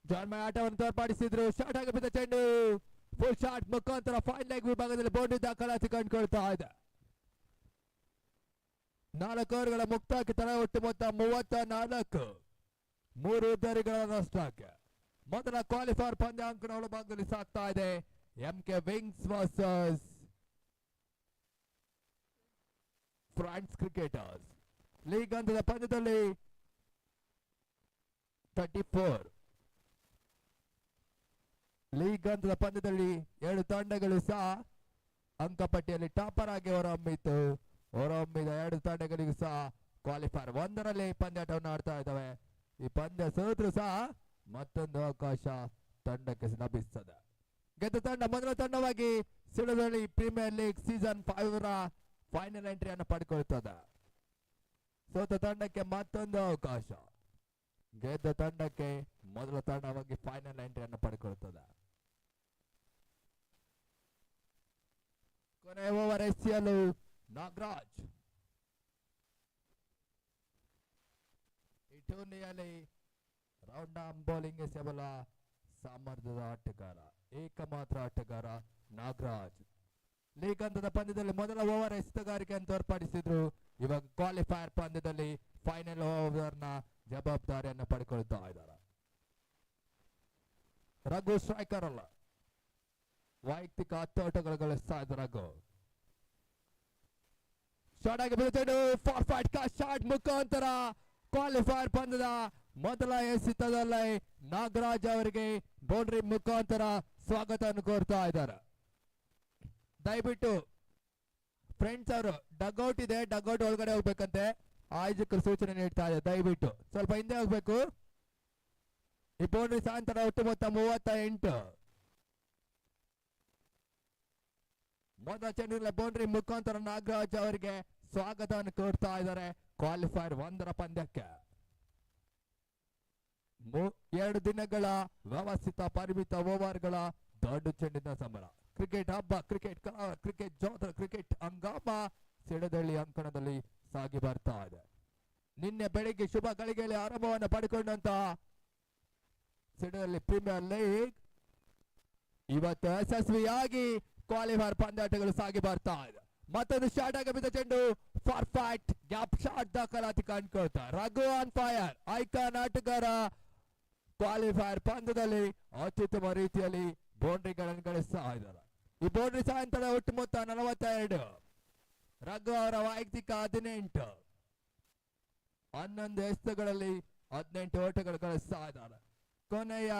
Speaker 2: ಜಾನ್ ಆಟವನ್ನು ತೋರ್ಪಡಿಸಿದ್ರು. ಶಾರ್ಟ್ ಆಗಿ ಬಿದ್ದ ಚೆಂಡು ಫುಲ್ ಶಾಟ್ ಮುಖಾಂತರ ಫೈನ್ ಲೆಗ್ ವಿಭಾಗದಲ್ಲಿ ಬೌಂಡ್ರಿ ದಾಖಲಾತಿ ಕಂಡುಕೊಳ್ತಾ ಇದೆ. 4 ಓವರ್ಗಳ ಮುಕ್ತಾಯಕ್ಕೆ ತಲಾ ಒಟ್ಟು ಮೊತ್ತ 34. 3 ಉದ್ದರಿಗಳ ನಷ್ಟಕ್ಕೆ ಮೊದಲ ಕ್ವಾಲಿಫೈರ್ ಪಂದ್ಯಾಂಕಣ ಒಳಭಾಗದಲ್ಲಿ ಸಾಗ್ತಾ ಇದೆ. MK wings versus France cricketers. League ಹಂತದ ಪಂದ್ಯದಲ್ಲಿ 34 ಲೀಗ್ ಹಂತದ ಪಂದ್ಯದಲ್ಲಿ 2 ತಂಡಗಳು ಸಹ ಅಂಕಪಟ್ಟಿಯಲ್ಲಿ ಟಾಪರ್ ಆಗಿ ಹೊರಹೊಮ್ಮಿದ್ದು. ಹೊರಹೊಮ್ಮಿದ 2 ತಂಡಗಳಿಗೂ ಸಹ ಕ್ವಾಲಿಫೈರ್ 1ರಲ್ಲಿ ಪಂದ್ಯಾಟವನ್ನು ಆಡ್ತಾ ಇದ್ದಾವೆ. ಈ ಪಂದ್ಯ ಸೋತ್ರು ಸಹ ಮತ್ತೊಂದು ಅವಕಾಶ ತಂಡಕ್ಕೆ ಲಭಿಸುತ್ತದೆ. ಗೆದ್ದ ತಂಡ ಮೊದಲ ತಂಡವಾಗಿ ಸಿಡದಳ್ಳಿ ಪ್ರೀಮಿಯರ್ ಲೀಗ್ ಸೀಸನ್ 5ರ ಫೈನಲ್ ಎಂಟ್ರಿಯನ್ನು ಪಡ್ಕೊಳ್ತದೆ. ಸೋತ ತಂಡಕ್ಕೆ ಮತ್ತೊಂದು ಅವಕಾಶ. ಗೆದ್ದ ತಂಡಕ್ಕೆ ಮೊದಲ ತಂಡವಾಗಿ ಫೈನಲ್ ಎಂಟ್ರಿಯನ್ನು ಪಡ್ಕೊಳ್ತದೆ. ಕೊನೆಯ ಓವರ್ ಎಸೆಯಲು ನಾಗರಾಜ್. ಈ ಟೂರ್ನಿಯಲ್ಲಿ ರೌಂಡ್ ಆರ್ಮ್ ಬೌಲಿಂಗ್ ಎಸೆಯಬಲ್ಲ ಸಾಮರ್ಥ್ಯದ ಆಟಗಾರ, ಏಕಮಾತ್ರ ಆಟಗಾರ ನಾಗರಾಜ್. ಲೀಗ್ ಹಂತದ ಪಂದ್ಯದಲ್ಲಿ ಮೊದಲ ಓವರ್ ಎಸೆತಗಾರಿಕೆಯನ್ನು ತೋರ್ಪಡಿಸಿದ್ರು. ಇವಾಗ ಕ್ವಾಲಿಫೈರ್ ಪಂದ್ಯದಲ್ಲಿ ಫೈನಲ್ ಓವರ್ನ ಜವಾಬ್ದಾರಿಯನ್ನು ಪಡ್ಕೊಳ್ತಾ ಇದ್ದಾರೆ. ರಘು ಸ್ಟ್ರೈಕರ್ ಅಲ್ಲ, ವೈಯಕ್ತಿಕ 10 ಓಟಗಳು ಗಳಿಸ್ತಾ ಇದ್ದ ರಘು. ಶಾರ್ಟ್ ಆಗಿ ಬಿಡುತ್ತಿದ್ದು ಫಾರ್ ಫೈಟ್ ಶಾರ್ಟ್ ಮುಖಾಂತರ ಕ್ವಾಲಿಫೈರ್ ಪಂದ್ಯದ ಮೊದಲ ಎಸೆತದಲ್ಲೇ ನಾಗರಾಜ್ ಅವರಿಗೆ ಬೌಂಡ್ರಿ ಮುಖಾಂತರ ಸ್ವಾಗತವನ್ನು ಕೋರ್ತಾ ಇದ್ದಾರೆ. ದಯವಿಟ್ಟು ಫ್ರೆಂಡ್ಸ್ ಅವರು ಡಗ್ಔಟ್ ಇದೆ, ಡಗ್ಔಟ್ ಒಳಗಡೆ ಹೋಗ್ಬೇಕಂತೆ ಆಯೋಜಕರು ಸೂಚನೆ ನೀಡ್ತಾ ಇದೆ. ದಯವಿಟ್ಟು ಸ್ವಲ್ಪ ಹಿಂದೆ ಹೋಗ್ಬೇಕು. ಈ ಬೌಂಡ್ರಿ ಸಾಯಂಕಾಲ ಒಟ್ಟು ಮೊತ್ತ 38. ಮೊದಲ ಚೆಂಡಿನ ಬೌಂಡ್ರಿ ಮುಖಾಂತರ ನಾಗರಾಜ್ ಅವರಿಗೆ ಸ್ವಾಗತವನ್ನು ಕೋರ್ತಾ ಇದ್ದಾರೆ ಕ್ವಾಲಿಫೈರ್ 1ರ ಪಂದ್ಯಕ್ಕೆ. 2 ದಿನಗಳ ವ್ಯವಸ್ಥಿತ ಪರಿಮಿತ ಓವರ್ಗಳ ದೊಡ್ಡ ಚೆಂಡಿನ ಸಮರ. ಕ್ರಿಕೆಟ್ ಹಬ್ಬ, ಕ್ರಿಕೆಟ್ ಕಲಾ, ಕ್ರಿಕೆಟ್ ಜಾತ್ರೆ, ಕ್ರಿಕೆಟ್ ಹಂಗಾಮ ಸಿಡದಳ್ಳಿ ಅಂಕಣದಲ್ಲಿ ಸಾಗಿ ಬರ್ತಾ ಇದೆ. ನಿನ್ನೆ ಬೆಳಿಗ್ಗೆ ಶುಭ ಗಳಿಗೆಯಲ್ಲಿ ಆರಂಭವನ್ನು ಪಡೆಕೊಂಡಂತಹ ಸಿಡದಳ್ಳಿ ಪ್ರೀಮಿಯರ್ ಲೀಗ್ ಇವತ್ತು ಯಶಸ್ವಿಯಾಗಿ ಕ್ವಾಲಿಫೈರ್ ಪಂದ್ಯಾಟಗಳು ಸಾಗಿ ಬರ್ತಾ ಇದೆ. ಮತ್ತೊಂದು ಶಾರ್ಟ್ ಆಗಿ ಬಿದ್ದ ಚೆಂಡು ಫಾರ್ ಫೈಟ್ ಗ್ಯಾಪ್ ಶಾಟ್ ದಾಖಲಾತಿ ಕಂಡುಕೊಳ್ತಾ ರಘು ಆನ್ ಫೈರ್. ಐಕಾನ್ ಆಟಗಾರ ಕ್ವಾಲಿಫೈರ್ ಪಂದ್ಯದಲ್ಲಿ ಅತ್ಯುತ್ತಮ ರೀತಿಯಲ್ಲಿ ಬೌಂಡ್ರಿಗಳನ್ನು ಗಳಿಸ್ತಾ ಇದ್ದಾರೆ. ಈ ಬೌಂಡ್ರಿ ಸಾಯಂಕಾಲ ಒಟ್ಟು ಮೊತ್ತ 42. ರಘು ಅವರ ವೈಯಕ್ತಿಕ 18. 11 ಎಸೆತಗಳಲ್ಲಿ 18 ಓಟಗಳು ಗಳಿಸ್ತಾ ಇದ್ದಾರೆ. ಕೊನೆಯ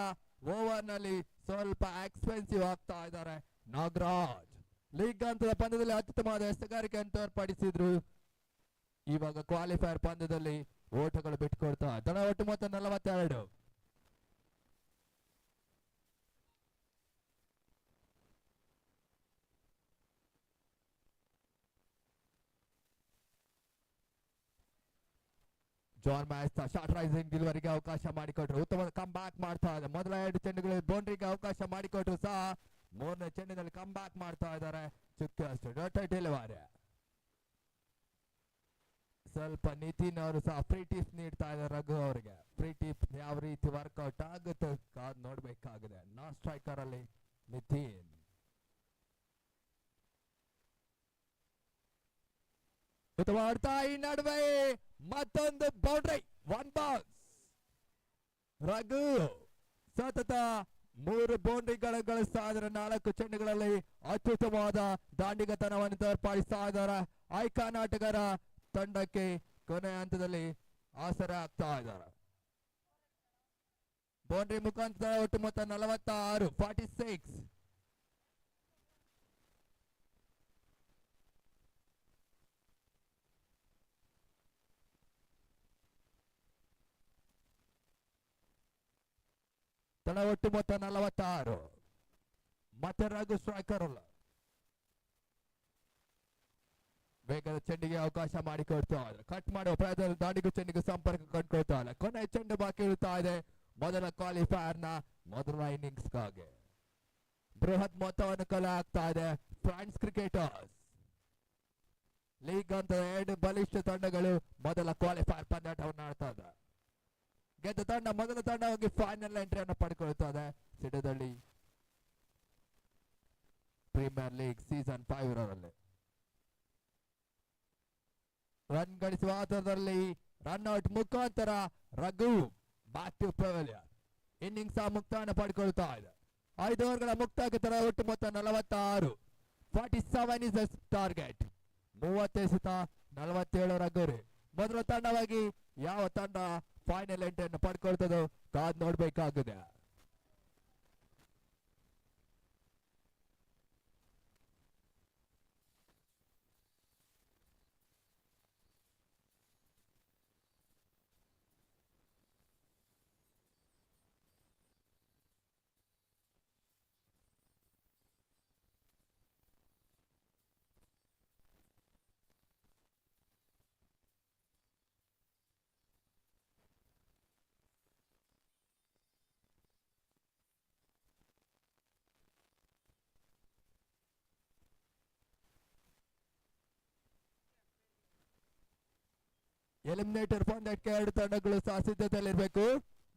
Speaker 2: ಓವರ್ ನಲ್ಲಿ ಸ್ವಲ್ಪ ಎಕ್ಸ್ಪೆನ್ಸಿವ್ ಆಗ್ತಾ ಇದ್ದಾರೆ ನಾಗರಾಜ್. ಲೀಗ್ ಹಂತದ ಪಂದ್ಯದಲ್ಲಿ ಅತ್ಯುತ್ತಮವಾದ ಎಸೆಗಾರಿಕೆಯನ್ನು ತೋರ್ಪಡಿಸಿದ್ರು. ಇವಾಗ ಕ್ವಾಲಿಫೈರ್ ಪಂದ್ಯದಲ್ಲಿ ಓಟಗಳು ಬಿಟ್ಟುಕೊಡ್ತಾ ದಳ ಒಟ್ಟು ಮೊತ್ತ 42. ಜಾನ್ ಮ್ಯಾಚ್ ಶಾರ್ಟ್ ರೈಸಿಂಗ್ ಡೆಲಿವರಿಗೆ ಅವಕಾಶ ಮಾಡಿಕೊಟ್ರು. ಉತ್ತಮ ಕಮ್ ಬ್ಯಾಕ್ ಮಾಡ್ತಾ ಇದೆ. ಮೊದಲ 2 ಚೆಂಡುಗಳಲ್ಲಿ ಬೌಂಡ್ರಿಗೆ ಅವಕಾಶ ಮಾಡಿಕೊಟ್ರು ಸಹ 3ನೇ ಚೆಂಡಿನಲ್ಲಿ ಕಮ್ ಬ್ಯಾಕ್ ಮಾಡ್ತಾ ಇದ್ದಾರೆ. ಚುಕ್ಕೆ ಡೆಲಿವರಿ. ಸ್ವಲ್ಪ ನಿತಿನ್ ಅವರು ಸಹ ಫ್ರೀ ಟಿಪ್ಸ್ ನೀಡ್ತಾ ಇದ್ದಾರೆ ರಘು ಅವರಿಗೆ. ಫ್ರೀ ಟಿಪ್ಸ್ ಯಾವ ರೀತಿ ವರ್ಕೌಟ್ ಆಗುತ್ತೆ ಕಾದ್ ನೋಡ್ಬೇಕಾಗಿದೆ. ನಾನ್ ಸ್ಟ್ರೈಕರ್ ಅಲ್ಲಿ ನಿತಿನ್. ಆಡ್ತಾ ಈ ನಡುವೆ ಮತ್ತೊಂದು ಬೌಂಡ್ರಿ 1 ಬಾಕ್ಸ್. ರಘು ಸತತ 3 ಬೌಂಡ್ರಿಗಳು ಗಳಿಸ್ತಾ ಇದ್ದಾರೆ. 4 ಚೆಂಡುಗಳಲ್ಲಿ ಅತ್ಯುತ್ತಮವಾದ ದಾಂಡಿಗತನವನ್ನು ತೋರ್ಪಡಿಸ್ತಾ ಇದ್ದಾರೆ. ಐಕಾನ್ ಆಟಗಾರ ತಂಡಕ್ಕೆ ಕೊನೆ ಹಂತದಲ್ಲಿ ಆಸರೆ ಆಗ್ತಾ ಇದ್ದಾರೆ. ಬೌಂಡ್ರಿ ಮುಖಾಂತರ ಒಟ್ಟು ಮೊತ್ತ 46, 46. ತಂಡ ಒಟ್ಟು ಮೊತ್ತ 46. ಮತ್ತೆ ರಘು ಸ್ಟ್ರೈಕರ್ ಅಲ್ಲ. ವೇಗದ ಚೆಂಡಿಗೆ ಅವಕಾಶ ಮಾಡಿಕೊಡ್ತಾ ಇದ್ದಾರೆ. ಕಟ್ ಮಾಡುವ ಪ್ರಯತ್ನ ದಾಂಡಿಗೂ ಚೆಂಡಿಗೂ ಸಂಪರ್ಕ ಕಂಡುಕೊಳ್ತಾ ಇಲ್ಲ. ಕೊನೆ ಚೆಂಡು ಬಾಕಿ ಇರುತ್ತಾ ಇದೆ ಮೊದಲ ಕ್ವಾಲಿಫೈಯರ್ ನ ಮೊದಲ ಇನ್ನಿಂಗ್ಸ್ಗಾಗಿ. ಬೃಹತ್ ಮೊತ್ತವನ್ನು ಕಲೆ ಆಗ್ತಾ ಇದೆ ಫ್ರಾನ್ಸ್ ಕ್ರಿಕೆಟರ್ಸ್. ಲೀಗ್ ಅಂತ 2 ಬಲಿಷ್ಠ ತಂಡಗಳು ಮೊದಲ ಕ್ವಾಲಿಫೈಯರ್ ಪಂದ್ಯಾಟವನ್ನು ಆಡ್ತಾ ಇದೆ. ಗೆದ್ದ ತಂಡ ಮೊದಲ ತಂಡವಾಗಿ ಫೈನಲ್ ಎಂಟ್ರಿಯನ್ನು ಪಡ್ಕೊಳ್ತಾ ಸಿಡದಳ್ಳಿ ಪ್ರೀಮಿಯರ್ ಲೀಗ್ ಸೀಸನ್ 5 ರಲ್ಲಿ. ರನ್ ಗಳಿಸುವ ಆತರದಲ್ಲಿ ರನ್ಔಟ್ ಮುಖಾಂತರ Raghu back to pavilion. Innings ಮುಕ್ತಾಯನ ಪಡ್ಕೊಳ್ತಾ ಇದೆ. 5 ಓವರ್ಗಳ ಮುಕ್ತಾಯಕ್ಕೆ ತರ ಒಟ್ಟು ಮೊತ್ತ 46. 47 ಇಸ್ ಟಾರ್ಗೆಟ್. 30 ಎಸೆತ 47 ರಗ್ಗುರಿ. ಮೊದಲ ತಂಡವಾಗಿ ಯಾವ ತಂಡ ಫೈನಲ್ ಎಂಟ್ರಿಯನ್ನು ಪಡ್ಕೊಳ್ತದೋ ಕಾದ್ ನೋಡ್ಬೇಕಾಗಿದೆ. ಎಲಿಮಿನೇಟರ್ ಪಂದ್ಯಕ್ಕೆ 2 ತಂಡಗಳು ಸಹ ಸಿದ್ಧತೆಯಲ್ಲಿರಬೇಕು.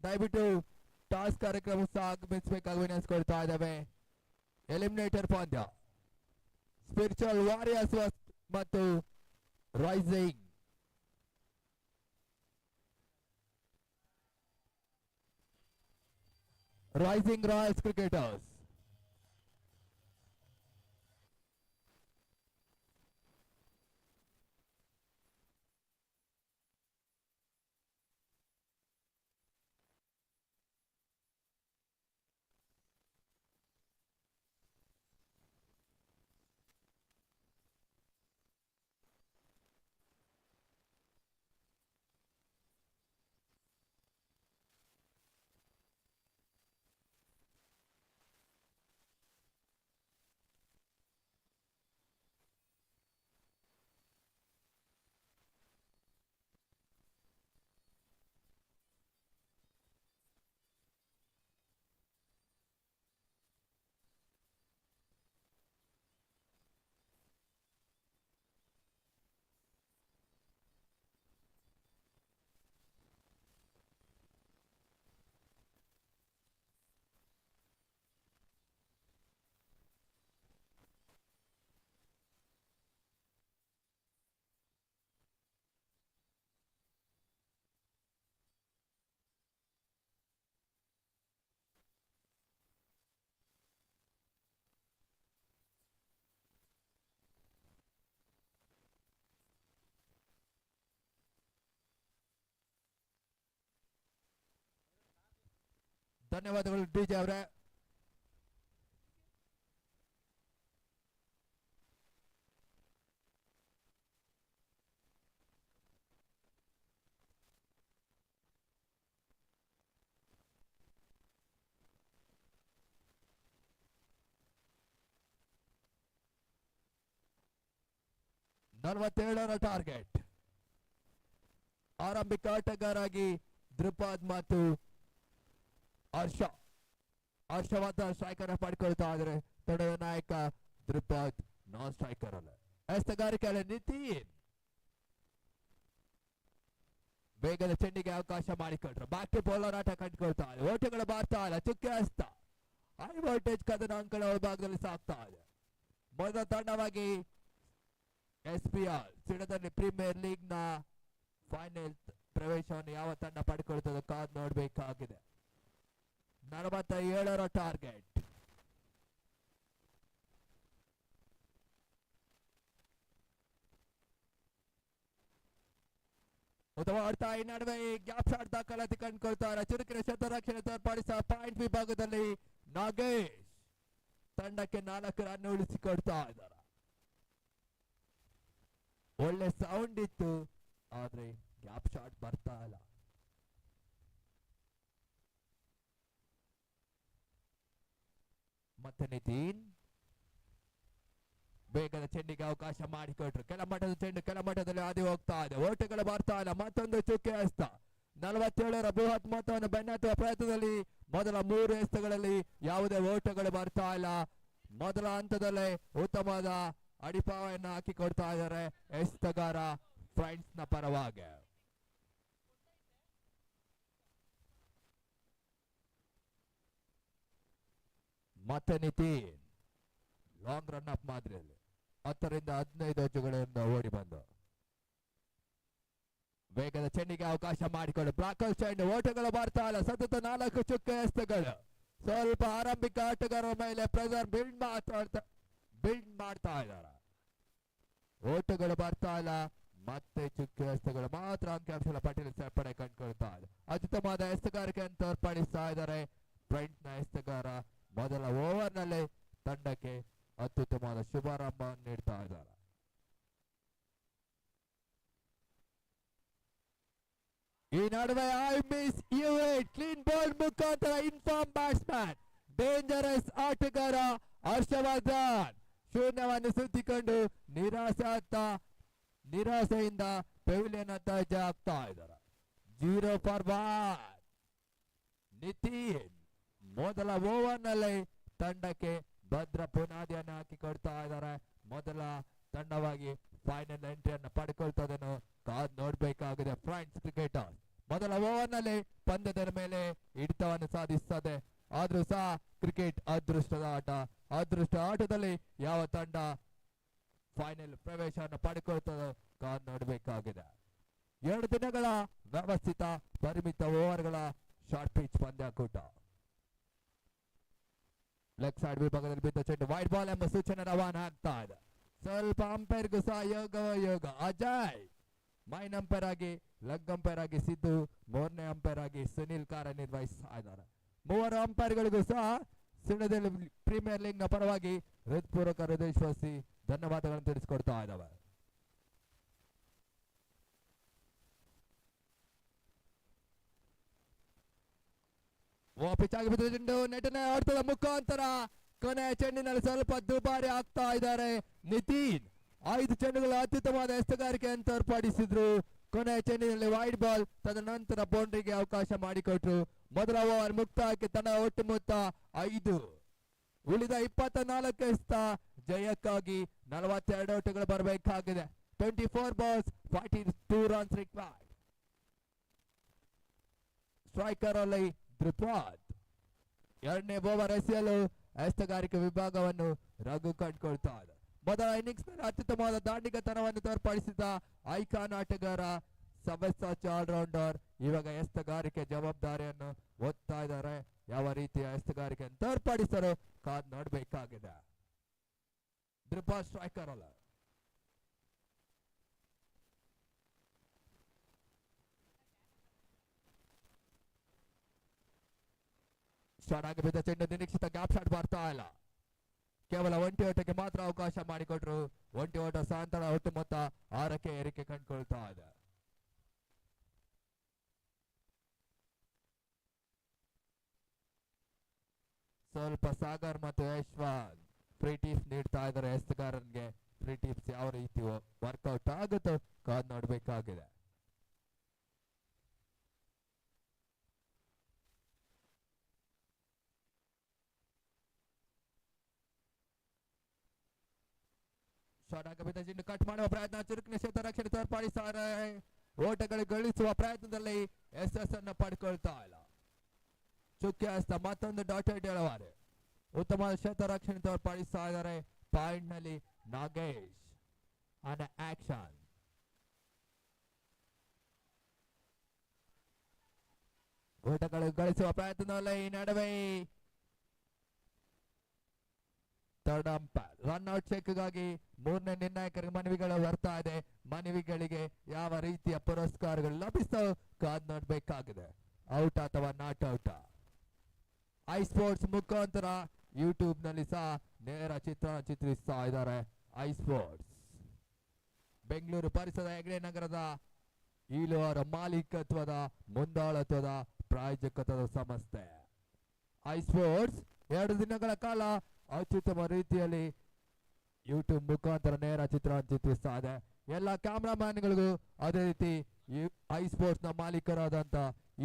Speaker 2: ದಯವಿಟ್ಟು ಟಾಸ್ ಕಾರ್ಯಕ್ರಮ ಸಹ ಆಗಮಿಸಬೇಕಾಗಿ ವಿನಂತಿಸ್ಕೊಳ್ತಾ ಇದ್ದಾವೆ. ಎಲಿಮಿನೇಟರ್ ಪಂದ್ಯ ಸ್ಪಿರಿಚುವಲ್ ವಾರಿಯರ್ಸ್ ಮತ್ತು ರೈಸಿಂಗ್ ರಾಯಲ್ಸ್ ಕ್ರಿಕೆಟರ್ಸ್. ಧನ್ಯವಾದಗಳು ಡಿಜೆ ಅವರೇ. ರ ಟಾರ್ಗೆಟ್. ಆರಂಭಿಕ ಆಟಗಾರಾಗಿ ಧ್ರುಪದ್ ಮತ್ತು ಹರ್ಷವರ್ಧ ಸ್ಟ್ರೈಕರ್ ಪಡ್ಕೊಳ್ತಾ ಇದ್ರೆ ತಂಡದ ನಾಯಕ ಧ್ರುಪದ್ ನಾನ್ ಸ್ಟ್ರೈಕರ್ ಅಲ್ಲ. ಎಸ್ತಗಾರಿಕೆ ನಿತಿನ್ ಬೇಗದ ಚೆಂಡಿಗೆ ಅವಕಾಶ ಮಾಡಿಕೊಟ್ರು. ಬಾಕಿ ಬೌಲರ್ ಆಟ ಕಂಡುಕೊಳ್ತಾ ಇದೆ. ಓಟಗಳು ಬಾರ್ತಾ ಇಲ್ಲ. ಚುಕ್ಕೆ ಹಸ್ತ ಹೈ ವೋಲ್ಟೇಜ್ ಕದನ ಅಂಕಣ ಒಳಭಾಗದಲ್ಲಿ ಸಾಕ್ತಾ ಇದೆ. ಮೊದಲ ತಂಡವಾಗಿ SPR ಸಿಡದಲ್ಲಿ ಪ್ರೀಮಿಯರ್ ಲೀಗ್ ನ ಫೈನಲ್ ಪ್ರವೇಶವನ್ನು ಯಾವ ತಂಡ ಪಡ್ಕೊಳ್ತದೋ ಕಾದ್ ನೋಡ್ಬೇಕಾಗಿದೆ. 47ರ ಟಾರ್ಗೆಟ್. ಉತ್ತಮ ಆಡ್ತಾ ಈ ನಡುವೆ ಗ್ಯಾಪ್ ಶಾಟ್ ದಾಖಲಾತಿ ಕಂಡುಕೊಳ್ತಾರೆ. ಚುರುಕಿನ ಶತರಕ್ಷಣೆ ತೋರ್ಪಡಿಸುವ ಪಾಯಿಂಟ್ ವಿಭಾಗದಲ್ಲಿ ನಾಗೇಶ್ ತಂಡಕ್ಕೆ 4 ರನ್ ಉಳಿಸಿಕೊಡ್ತಾ ಇದ್ದಾರೆ. ಒಳ್ಳೆ ಸೌಂಡ್ ಇತ್ತು, ಆದ್ರೆ ಗ್ಯಾಪ್ ಶಾಟ್ ಬರ್ತಾ ಇಲ್ಲ. ಮತ್ತೆ ನಿತಿನ್ ಬೇಗದ ಚೆಂಡಿಗೆ ಅವಕಾಶ ಮಾಡಿಕೊಟ್ರು. ಕೆಳಮಟ್ಟದ ಚೆಂಡು ಕೆಳಮಟ್ಟದಲ್ಲಿ ಹಾದಿ ಹೋಗ್ತಾ ಇದೆ. ಓಟಗಳು ಬರ್ತಾ ಇಲ್ಲ. ಮತ್ತೊಂದು ಚುಕ್ಕೆ ಎಸ್ತ 47ರ ಬೃಹತ್ ಮೊತ್ತವನ್ನು ಬೆನ್ನತ್ತುವ ಪ್ರಯತ್ನದಲ್ಲಿ ಮೊದಲ 3 ಎಸ್ತಗಳಲ್ಲಿ ಯಾವುದೇ ಓಟಗಳು ಬರ್ತಾ ಇಲ್ಲ. ಮೊದಲ ಹಂತದಲ್ಲೇ ಉತ್ತಮವಾದ ಅಡಿಪಾಯವನ್ನು ಹಾಕಿಕೊಡ್ತಾ ಇದ್ದಾರೆ ಎಸ್ತಗಾರ ಫ್ರೆಂಡ್ಸ್ ನ ಪರವಾಗಿ. ಮತ್ತೆ ನಿತಿನ್ ಲಾಂಗ್ ರನ್ ಅಪ್ ಮಾದರಿಯಲ್ಲಿ 10ರಿಂದ 15 ಅಜ್ಜುಗಳಿಂದ ಓಡಿ ಬಂದು ವೇಗದ ಚೆಂಡಿಗೆ ಅವಕಾಶ ಮಾಡಿಕೊಂಡು ಬ್ಲಾಕಲ್ ಚೆಂಡು. ಓಟಗಳು ಬರ್ತಾ ಇಲ್ಲ. ಸತತ 4 ಚುಕ್ಕೆ ಎಸ್ತಗಳು. ಸ್ವಲ್ಪ ಆರಂಭಿಕ ಆಟಗಾರರ ಮೇಲೆ ಪ್ರೆಸರ್ ಬಿಲ್ಡ್ ಮಾಡ್ತಾ ಇದ್ದಾರೆ. ಓಟಗಳು ಬರ್ತಾ ಇಲ್ಲ. ಮತ್ತೆ ಚುಕ್ಕೆ ಎಸ್ತಗಳು ಮಾತ್ರ ಅಂಕಿಅಂಶಗಳ ಪಟ್ಟಿಯಲ್ಲಿ ಸೇರ್ಪಡೆ ಕಂಡುಕೊಳ್ತಾ ಇದೆ. ಅತ್ಯುತ್ತಮವಾದ ಎಸ್ತಗಾರಿಕೆಯನ್ನು ತೋರ್ಪಡಿಸ್ತಾ ಇದ್ದಾರೆ ಫ್ರೆಂಡ್ಸ್ ನ ಎಸ್ತಗಾರ. ಮೊದಲ ಓವರ್ ನಲ್ಲಿ ತಂಡಕ್ಕೆ ಅತ್ಯುತ್ತಮವಾದ ಶುಭಾರಂಭ ನೀಡ್ತಾ ಇದ್ದಾರೆ. ಈ ನಡುವೆ I miss you it clean ball ಮುಖಾಂತರ ಇನ್ಫಾರ್ಮ್ ಬ್ಯಾಟ್ಸ್ಮನ್ ಡೇಂಜರಸ್ ಆಟಗಾರ ಹರ್ಷವರ್ಧನ್ ಶೂನ್ಯವನ್ನು ಸುತ್ತಿಕೊಂಡು ನಿರಾಸೆಯಿಂದ ಪೆವಿಲಿಯನ್ ಹತ್ತ ಹೆಜ್ಜೆ ಆಗ್ತಾ ಇದ್ದಾರೆ. 0 ಫಾರ್ 1. ನಿತಿನ್ ಮೊದಲ ಓವರ್ ನಲ್ಲಿ ತಂಡಕ್ಕೆ ಭದ್ರ ಪುನಾದಿಯನ್ನು ಹಾಕಿಕೊಡ್ತಾ ಇದ್ದಾರೆ. ಮೊದಲ ತಂಡವಾಗಿ ಫೈನಲ್ ಎಂಟ್ರಿಯನ್ನು ಪಡ್ಕೊಳ್ತದನ್ನು ಕಾದ್ ನೋಡ್ಬೇಕಾಗಿದೆ ಫ್ರೆಂಡ್ಸ್ ಕ್ರಿಕೆಟರ್ಸ್. ಮೊದಲ ಓವರ್ ನಲ್ಲಿ ಪಂದ್ಯದ ಮೇಲೆ ಹಿಡಿತವನ್ನು ಸಾಧಿಸುತ್ತದೆ. ಆದ್ರೂ ಸಹ ಕ್ರಿಕೆಟ್ ಅದೃಷ್ಟದ ಆಟ. ಅದೃಷ್ಟ ಆಟದಲ್ಲಿ ಯಾವ ತಂಡ ಫೈನಲ್ ಪ್ರವೇಶವನ್ನು ಪಡ್ಕೊಳ್ತದೋ ಕಾದ್ ನೋಡ್ಬೇಕಾಗಿದೆ. 2 ದಿನಗಳ ವ್ಯವಸ್ಥಿತ ಪರಿಮಿತ ಓವರ್ಗಳ ಶಾರ್ಟ್ ಪಿಚ್ ಪಂದ್ಯಾಕೂಟ. ಲೆಗ್ ಸೈಡ್ ವಿಭಾಗದಲ್ಲಿ ಬಿದ್ದ ಚೆಂಡು ವೈಡ್ ಬಾಲ್ ಎಂಬ ಸೂಚನೆ ರವಾನೆ ಆಗ್ತಾ ಇದೆ. ಸ್ವಲ್ಪ ಅಂಪೈರ್ಗೂ ಸಹ ಯೋಗ. ಅಜಯ್ ಮೈನ್ ಅಂಪೈರ್ ಆಗಿ, ಲೆಗ್ ಅಂಪೈರ್ ಆಗಿ ಸಿದ್ದು, 3ನೇ ಅಂಪೈರ್ ಆಗಿ ಸುನಿಲ್ ಕಾರ್ಯನಿರ್ವಹಿಸ್ತಾ ಇದ್ದಾರೆ. 3 ಅಂಪೈರ್ಗಳಿಗೂ ಸಹ ಸಿಣದಲ್ಲಿ ಪ್ರೀಮಿಯರ್ ಲೀಗ್ ನ ಪರವಾಗಿ ಹೃತ್ಪೂರ್ವಕ ಹೃದಯಶ್ವಾಸಿ ಧನ್ಯವಾದಗಳನ್ನು ತಿಳಿಸಿಕೊಡ್ತಾ ಇದ್ದಾವೆ. ಪಿಚ್ ಆಗಿ ಬಿದ್ದ ಚೆಂಡು ನೆಟನೆ ಆಡ್ತದ ಮುಖಾಂತರ ಕೊನೆಯ ಚೆಂಡಿನಲ್ಲಿ ಸ್ವಲ್ಪ ದುಬಾರಿ ಆಗ್ತಾ ಇದ್ದಾರೆ ನಿತಿನ್. 5 ಚೆಂಡುಗಳು ಅತ್ಯುತ್ತಮವಾದ ಎಸ್ತಗಾರಿಕೆಯನ್ನು ತೋರ್ಪಡಿಸಿದ್ರು. ಕೊನೆಯ ಚೆಂಡಿನಲ್ಲಿ ವೈಡ್ ಬಾಲ್, ತದನಂತರ ಬೌಂಡ್ರಿಗೆ ಅವಕಾಶ ಮಾಡಿಕೊಟ್ರು. ಮೊದಲ ಓವರ್ ಮುಕ್ತಾಯಕ್ಕೆ ತಂಡ ಒಟ್ಟು ಮೊತ್ತ 5. ಉಳಿದ 24 ಎಸ್ತ ಜಯಕ್ಕಾಗಿ 42 ಓಟಗಳು ಬರಬೇಕಾಗಿದೆ. 24 balls 42 runs required. ಸ್ಟ್ರೈಕರ್ ಅಲ್ಲಿ ಧ್ರುಪದ್ 2ನೇ ಓವರ್ ಎಸೆಯಲು ಎಸ್ತಗಾರಿಕೆ ವಿಭಾಗವನ್ನು ರಘು ಕಂಡುಕೊಳ್ತಾ ಇದೆ. ಮೊದಲ ಇನ್ನಿಂಗ್ಸ್ ನಲ್ಲಿ ಅತ್ಯುತ್ತಮವಾದ ದಾಂಡಿಗತನವನ್ನು ತೋರ್ಪಡಿಸಿದ ಐಕಾನ್ ಆಟಗಾರ ಸವ್ಯಸಾಚಿ ಆಲ್ರೌಂಡರ್ ಇವಾಗ ಎಸ್ತಗಾರಿಕೆ ಜವಾಬ್ದಾರಿಯನ್ನು ಒತ್ತಾ ಇದ್ದಾರೆ. ಯಾವ ರೀತಿಯ ಎಸ್ತಗಾರಿಕೆಯನ್ನು ತೋರ್ಪಡಿಸಲು ಕಾದ್ ನೋಡ್ಬೇಕಾಗಿದೆ. ಧ್ರುಪದ್ ಸ್ಟ್ರೈಕರ್ ಅಲ್ಲ. ಶಾರ್ಟ್ ಆಗಿ ಬಿದ್ದ ಚೆಂಡು ನಿರೀಕ್ಷಿತ ಗ್ಯಾಪ್ ಶಾಟ್ ಬರ್ತಾ ಇಲ್ಲ. ಕೇವಲ 1 ಓಟಕ್ಕೆ ಮಾತ್ರ ಅವಕಾಶ ಮಾಡಿಕೊಟ್ರು. 1 ಓಟ ಸಾಂತರ ಒಟ್ಟು ಮೊತ್ತ 6ಕ್ಕೆ ಏರಿಕೆ ಕಂಡುಕೊಳ್ತಾ ಇದೆ. ಸ್ವಲ್ಪ ಸಾಗರ್ ಮತ್ತು ಯಶ್ವಂತ್ ಫ್ರೀ ಟಿಪ್ಸ್ ನೀಡ್ತಾ ಇದ್ದಾರೆ ಎಸ್ತಗಾರನ್ಗೆ. ಫ್ರೀ ಟಿಪ್ಸ್ ಯಾವ ರೀತಿ ವರ್ಕೌಟ್ ಆಗುತ್ತೋ ಕಾದ್ ನೋಡ್ಬೇಕಾಗಿದೆ. ಶಾರ್ಟ್ ಆಗಬಿದ್ದ ಚೆಂಡು ಕಟ್ ಮಾಡುವ ಪ್ರಯತ್ನ, ಚುರುಕಿನ ಕ್ಷೇತ್ರ ರಕ್ಷಣೆ ತೋರ್ಪಡಿಸ್ತಾರೆ. ಓಟಗಳು ಗಳಿಸುವ ಪ್ರಯತ್ನದಲ್ಲಿ ಎಸ್ ಅನ್ನು ಪಡ್ಕೊಳ್ತಾ ಇಲ್ಲ. ಚುಕ್ಕೆ ಹಸ್ತ ಮತ್ತೊಂದು ಡಾಟೆಡ್ ಎಳವಾರೆ. ಉತ್ತಮ ಕ್ಷೇತ್ರ ರಕ್ಷಣೆ ತೋರ್ಪಡಿಸ್ತಾ ಇದ್ದಾರೆ. ಪಾಯಿಂಟ್ ನಲ್ಲಿ ನಾಗೇಶ್ ಆನ್ ಆಕ್ಷನ್. ಓಟಗಳು ಗಳಿಸುವ ಪ್ರಯತ್ನದಲ್ಲಿ ಈ ನಡುವೆ ಥರ್ಡ್ ಅಂಪೈರ್ ರನ್ ಔಟ್ ಚೆಕ್ಗಾಗಿ 3ನೇ ನಿರ್ಣಾಯಕರಿಗೆ ಮನವಿಗಳು ಬರ್ತಾ ಇದೆ. ಮನವಿಗಳಿಗೆ ಯಾವ ರೀತಿಯ ಪುರಸ್ಕಾರಗಳು ಲಭಿಸ್ತೋ ಕಾದ್ ನೋಡ್ಬೇಕಾಗಿದೆ. ಔಟ್ ಅಥವಾ ನಾಟ್ ಔಟ್. ಐ ಸ್ಪೋರ್ಟ್ಸ್ ಮುಖಾಂತರ ಯೂಟ್ಯೂಬ್ ನಲ್ಲಿ ಸಹ ನೇರ ಚಿತ್ರಿಸ್ತಾ ಇದ್ದಾರೆ. ಐ ಸ್ಪೋರ್ಟ್ಸ್ ಬೆಂಗಳೂರು ಪರಿಸರದ ಹೆಗ್ಡೆ ನಗರದ ಈಲುವರ ಮಾಲೀಕತ್ವದ ಮುಂದಾಳತ್ವದ ಪ್ರಾಯೋಜಕತ್ವದ ಸಂಸ್ಥೆ. ಐ ಸ್ಪೋರ್ಟ್ಸ್ 2 ದಿನಗಳ ಕಾಲ ಅತ್ಯುತ್ತಮ ರೀತಿಯಲ್ಲಿ ಯೂಟ್ಯೂಬ್ ಮುಖಾಂತರ ನೇರ ಚಿತ್ರ ಚಿತ್ರಿಸ್ತಾ ಇದೆ. ಎಲ್ಲ ಕ್ಯಾಮ್ರಾಮ್ಯಾನ್ಗಳಿಗೂ ಅದೇ ರೀತಿ ಐ ಸ್ಪೋರ್ಟ್ಸ್ ನ ಮಾಲೀಕರಾದಂತ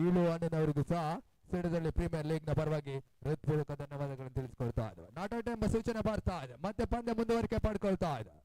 Speaker 2: ಈಳು ಅಣ್ಣನವರಿಗೂ ಸಹ ಸಿಡದಲ್ಲಿ ಪ್ರೀಮಿಯರ್ ಲೀಗ್ ನ ಪರವಾಗಿ ಹೃತ್ಪೂರ್ವಕ ಧನ್ಯವಾದಗಳನ್ನು ತಿಳಿಸ್ಕೊಳ್ತಾ ಇದ್ದಾರೆ. ನಾಟ್ ಔಟ್ ಎಂಬ ಸೂಚನೆ ಬರ್ತಾ ಇದೆ. ಮತ್ತೆ ಪಂದ್ಯ ಮುಂದುವರಿಕೆ ಪಡ್ಕೊಳ್ತಾ ಇದೆ.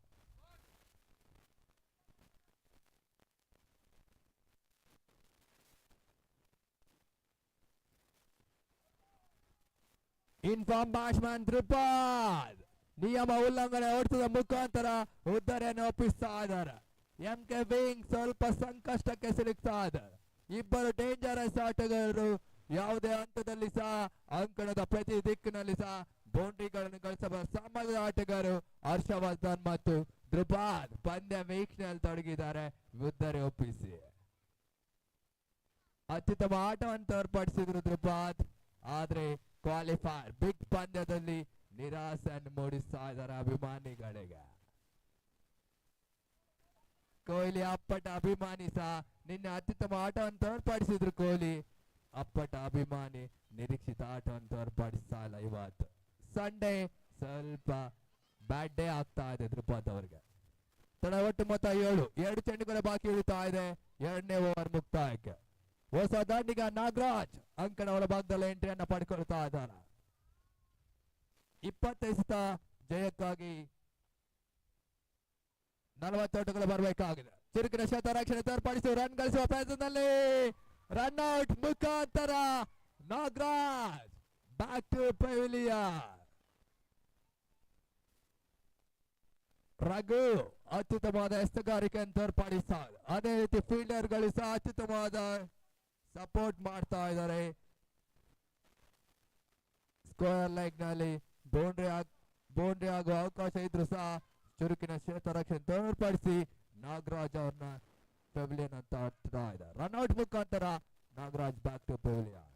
Speaker 2: ಇನ್ಫಾರ್ಮ್ ಬ್ಯಾಟ್ಸ್ಮನ್ ತ್ರಿಪಾದ್ ನಿಯಮ ಉಲ್ಲಂಘನೆ ಹೊಡೆತದ ಮುಖಾಂತರ ಉದ್ದರೆಯನ್ನು ಒಪ್ಪಿಸ್ತಾ ಇದ್ದಾರೆ. ಎಂಕೆ ವಿಂಗ್ ಸ್ವಲ್ಪ ಸಂಕಷ್ಟಕ್ಕೆ ಸಿಲುಕ್ತಾ ಇದ್ದಾರೆ. ಇಬ್ಬರು ಡೇಂಜರಸ್ ಆಟಗಾರರು ಯಾವುದೇ ಹಂತದಲ್ಲಿ ಸಹ ಅಂಕಣದ ಪ್ರತಿ ದಿಕ್ಕಿನಲ್ಲಿ ಸಹ ಬೌಂಡ್ರಿಗಳನ್ನು ಗಳಿಸಬಲ್ಲ ಸಾಮರ್ಥ್ಯದ ಆಟಗಾರರು ಹರ್ಷವರ್ಧನ್ ಮತ್ತು ಧ್ರುಪಾದ್ ಪಂದ್ಯ ವೀಕ್ಷಣೆಯಲ್ಲಿ ತೊಡಗಿದ್ದಾರೆ. ಉದ್ದರೆ ಒಪ್ಪಿಸಿ ಅತ್ಯುತ್ತಮ ಆಟವನ್ನು ತೋರ್ಪಡಿಸಿದ್ರು ಧ್ರುಪಾದ್. ಆದ್ರೆ ಕ್ವಾಲಿಫೈರ್ ಬಿಗ್ ಪಂದ್ಯದಲ್ಲಿ ನಿರಾಸೆಯನ್ನು ಮೂಡಿಸ್ತಾ ಇದ್ದಾರೆ ಅಭಿಮಾನಿಗಳಿಗೆ. ಕೊಹ್ಲಿ ಅಪ್ಪಟ ಅಭಿಮಾನಿ ಸಹ ನಿನ್ನೆ ಅತ್ಯುತ್ತಮ ಆಟವನ್ನು ತೋರ್ಪಡಿಸಿದ್ರು. ಕೊಹ್ಲಿ ಅಪ್ಪಟ ಅಭಿಮಾನಿ ನಿರೀಕ್ಷಿತ ಆಟವನ್ನು ತೋರ್ಪಡಿಸ್ತಾ ಇಲ್ಲ. ಇವತ್ತು ಸಂಡೇ ಸ್ವಲ್ಪ ಬ್ಯಾಡ್ ಡೇ ಆಗ್ತಾ ಇದೆ ಧ್ರುಪದ್ ಅವರಿಗೆ. ತಡ ಒಟ್ಟು ಮೊತ್ತ 7. 2 ಚೆಂಡುಗಳ ಬಾಕಿ ಉಳಿತಾ ಇದೆ. 2ನೇ ಓವರ್ ಮುಕ್ತಾಯಕ್ಕೆ ಹೊಸ ದಾಂಡಿಗ ನಾಗರಾಜ್ ಅಂಕಣ ಒಳಭಾಗದಲ್ಲಿ ಎಂಟ್ರಿಯನ್ನ ಪಡ್ಕೊಳ್ತಾ ಇದ್ದಾರೆ. 25 ಜಯಕ್ಕಾಗಿ 40 ಓಟಗಳು ಬರಬೇಕಾಗಿದೆ. ಚುರುಕಿನ ಶತರಕ್ಷಣೆ ತೋರ್ಪಡಿಸಿ ರನ್ ಗಳಿಸುವ ಪ್ರಯತ್ನದಲ್ಲಿ ರನ್ ಔಟ್ ಮುಖಾಂತರ Nagaraj back to pavilion. Raghu ಅತ್ಯುತ್ತಮವಾದ ಎಸ್ತಗಾರಿಕೆಯನ್ನು ತೋರ್ಪಡಿಸ್ತಾರೆ. ಅದೇ ರೀತಿ ಫೀಲ್ಡರ್ ಗಳು ಸಹ ಅತ್ಯುತ್ತಮವಾದ ಸಪೋರ್ಟ್ ಮಾಡ್ತಾ ಇದ್ದಾರೆ. ಸ್ಕ್ವೇರ್ ಲೆಗ್ ನಲ್ಲಿ ಬೌಂಡ್ರಿ ಆಗುವ ಅವಕಾಶ ಇದ್ರು ಸಹ ಚುರುಕಿನ ಕ್ಷೇತ್ರರಕ್ಷಣೆ ತೋರ್ಪಡಿಸಿ ನಾಗರಾಜ್ ಅವ್ರನ್ನ ಪೆವಿಲಿಯನ್ ಅಂತ ಆಡ್ತಾ ಇದ್ದಾರೆ. ರನ್ಔಟ್ ಮುಖಾಂತರ Nagaraj back to pavilion.